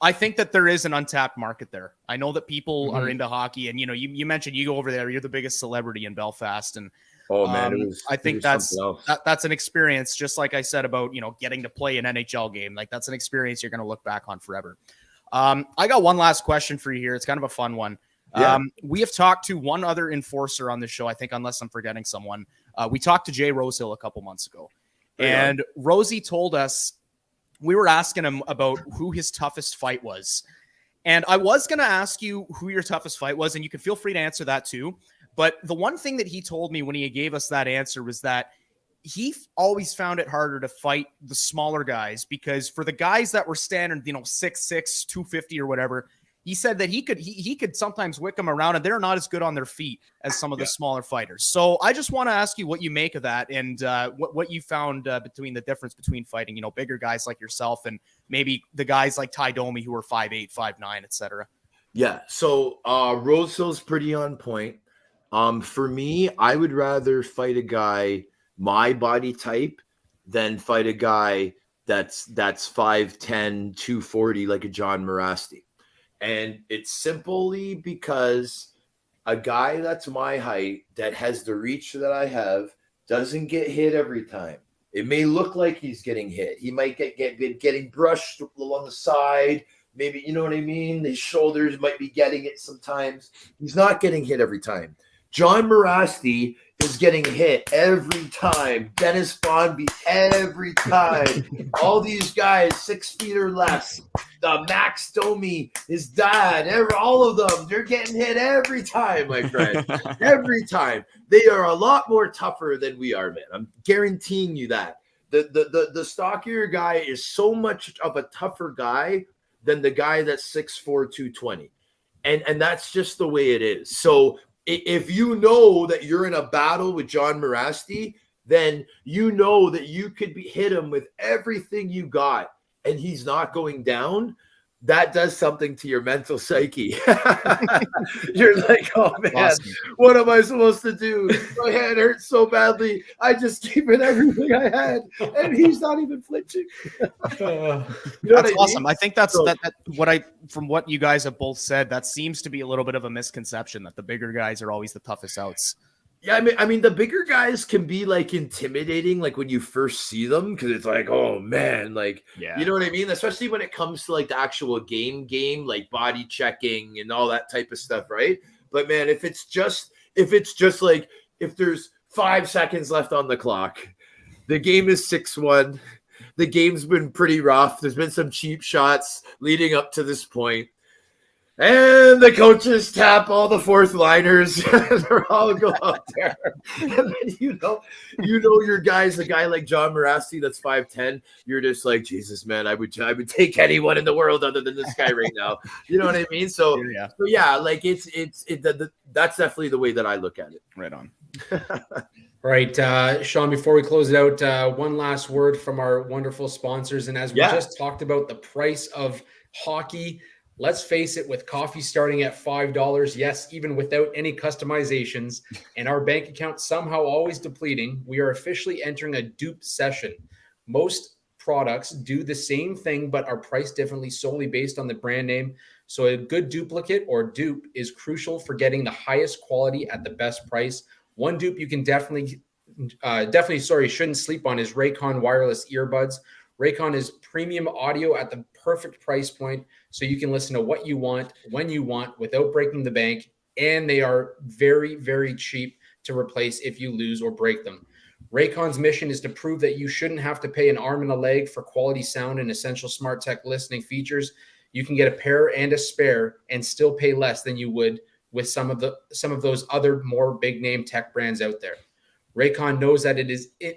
I think that there is an untapped market there. I know that people are into hockey, and you mentioned you go over there, you're the biggest celebrity in Belfast, and I think that's an experience, just like I said about getting to play an NHL game. Like, that's an experience you're going to look back on forever. I got one last question for you here. It's kind of a fun one. We have talked to one other enforcer on the show, I think, unless I'm forgetting someone. We talked to Jay Rosehill a couple months ago, and Rosie told us, we were asking him about who his toughest fight was. And I was going to ask you who your toughest fight was, and you can feel free to answer that too. But the one thing that he told me when he gave us that answer was that he always found it harder to fight the smaller guys, because for the guys that were standard, 6'6", 250 or whatever, he said that he could sometimes wick them around, and they're not as good on their feet as some of the smaller fighters. So I just want to ask you what you make of that, and what you found between the difference between fighting, bigger guys like yourself and maybe the guys like Ty Domi who are 5'8", 5'9", etc. Yeah. So Rosehill's pretty on point. For me, I would rather fight a guy my body type than fight a guy that's 5'10", 240 like a John Morasti. And it's simply because a guy that's my height, that has the reach that I have, doesn't get hit every time. It may look like he's getting hit. He might get getting brushed along the side. Maybe, you know what I mean? His shoulders might be getting it sometimes. He's not getting hit every time. John Morasti is getting hit every time. Dennis Bonby every time. All these guys 6 feet or less. Max Domi, his dad, all of them, they're getting hit every time, my friend. Every time. They are a lot more tougher than we are, man. I'm guaranteeing you that. The stockier guy is so much of a tougher guy than the guy that's 6'4", 220. And that's just the way it is. So if you know that you're in a battle with John Morasti, then you know that you could hit him with everything you got, and he's not going down. That does something to your mental psyche. You're like, oh man, awesome. What am I supposed to do? My hand hurts so badly. I just gave it everything I had, and he's not even flinching. That's awesome. I think that's from what you guys have both said, that seems to be a little bit of a misconception that the bigger guys are always the toughest outs. Yeah, I mean, the bigger guys can be like intimidating, like when you first see them, because it's like, oh man, like, you know what I mean? Especially when it comes to like the actual game, like body checking and all that type of stuff, right? But man, if it's just like, if there's 5 seconds left on the clock, the game is 6-1, the game's been pretty rough. There's been some cheap shots leading up to this point. And the coaches tap all the fourth liners. They're all go out there. And then you know your guys, a guy like John Morasti that's 5'10", you're just like, Jesus, man, I would take anyone in the world other than this guy right now. You know what I mean? So yeah, like that's definitely the way that I look at it. Right on. Right. Sean, before we close it out, one last word from our wonderful sponsors. And as we just talked about the price of hockey, let's face it, with coffee starting at $5, yes, even without any customizations, and our bank account somehow always depleting, we are officially entering a dupe session. Most products do the same thing, but are priced differently solely based on the brand name. So a good duplicate or dupe is crucial for getting the highest quality at the best price. One dupe you can definitely shouldn't sleep on is Raycon wireless earbuds. Raycon is premium audio at the perfect price point, so you can listen to what you want, when you want, without breaking the bank. And they are very, very cheap to replace if you lose or break them. Raycon's mission is to prove that you shouldn't have to pay an arm and a leg for quality sound and essential smart tech listening features. You can get a pair and a spare and still pay less than you would with some of those other more big name tech brands out there. Raycon knows that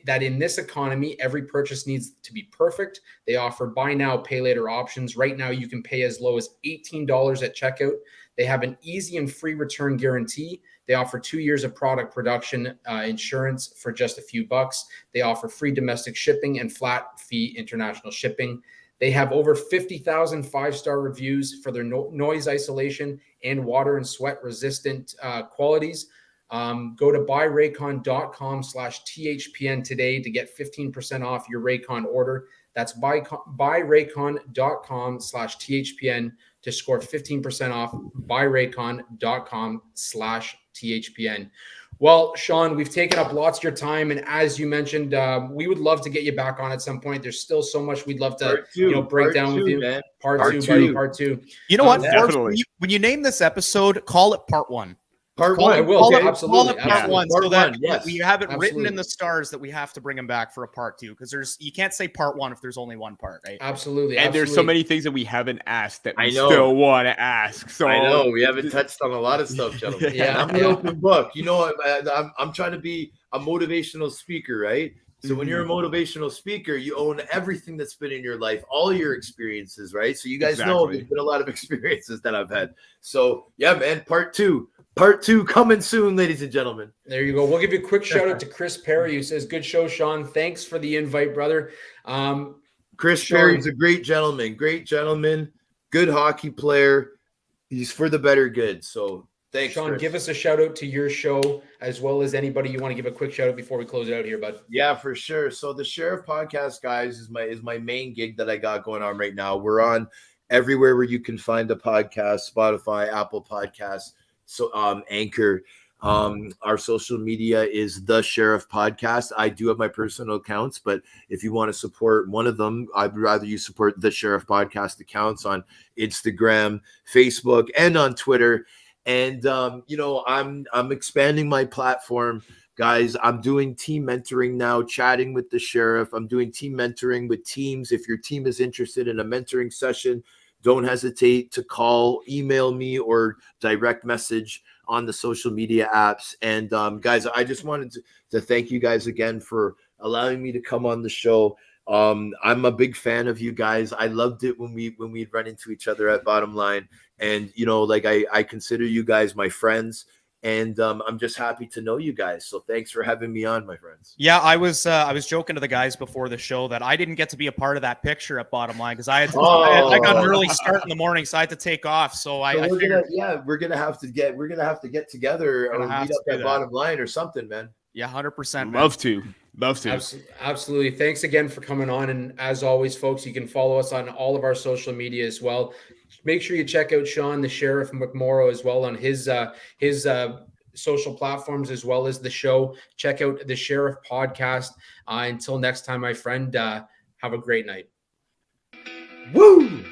that in this economy, every purchase needs to be perfect. They offer buy now, pay later options. Right now, you can pay as low as $18 at checkout. They have an easy and free return guarantee. They offer 2 years of product production insurance for just a few bucks. They offer free domestic shipping and flat fee international shipping. They have over 50,000 five-star reviews for their noise isolation and water and sweat resistant qualities. Go to buyraycon.com/THPN today to get 15% off your Raycon order. That's buyraycon.com/THPN to score 15% off. Buyraycon.com/THPN. Well, Sean, we've taken up lots of your time, and as you mentioned, we would love to get you back on at some point. There's still so much we'd love to break down with you. Man. Part two, buddy. Part two. You know what? Definitely. When you name this episode, call it part one. Part one. I will. Call Absolutely. it part one, so that yes. we have it written Absolutely. in the stars that we have to bring him back for a part two, because you can't say part one if there's only one part, right? Absolutely. And there's so many things that we haven't asked that we I know. still want to ask. So I know we haven't touched on a lot of stuff, gentlemen. Yeah, I'm an open book. You know, I'm trying to be a motivational speaker, right? So when you're a motivational speaker, you own everything that's been in your life, all your experiences, right? So you guys know there's been a lot of experiences that I've had. So yeah, man, part two coming soon, ladies and gentlemen. There you go. We'll give you a quick shout out to Chris Perry, who says, "Good show, Sean. Thanks for the invite, brother." Chris Sean, Perry's a great gentleman, good hockey player. He's for the better good. So thanks, Sean, Chris. give us a shout out to your show, as well as anybody you want to give a quick shout out before we close it out here, bud. Yeah, for sure. So the Sheriff Podcast, guys, is my main gig that I got going on right now. We're on everywhere where you can find a podcast: Spotify, Apple Podcasts, so Anchor. Our social media is The Sheriff Podcast. I do have my personal accounts, but if you want to support one of them, I'd rather you support The Sheriff Podcast accounts on Instagram, Facebook, and on Twitter. And I'm expanding my platform, guys. I'm doing team mentoring now, chatting with the sheriff. I'm doing team mentoring with teams. If your team is interested in a mentoring session, don't hesitate to call, email me, or direct message on the social media apps. And guys, I just wanted to thank you guys again for allowing me to come on the show. I'm a big fan of you guys. I loved it when we'd run into each other at Bottom Line. And, I consider you guys my friends. And I'm just happy to know you guys. So thanks for having me on, my friends. Yeah, I was joking to the guys before the show that I didn't get to be a part of that picture at Bottom Line, because I got an early start in the morning, so I had to take off. So I figured, we're gonna have to get together or meet up at Bottom Line or something, man. Yeah, 100%. Love to. Absolutely. Thanks again for coming on. And as always, folks, you can follow us on all of our social media as well. Make sure you check out Sean the Sheriff McMorrow as well on his social platforms, as well as the show. Check out the Sheriff Podcast. Until next time, my friend, have a great night. Woo!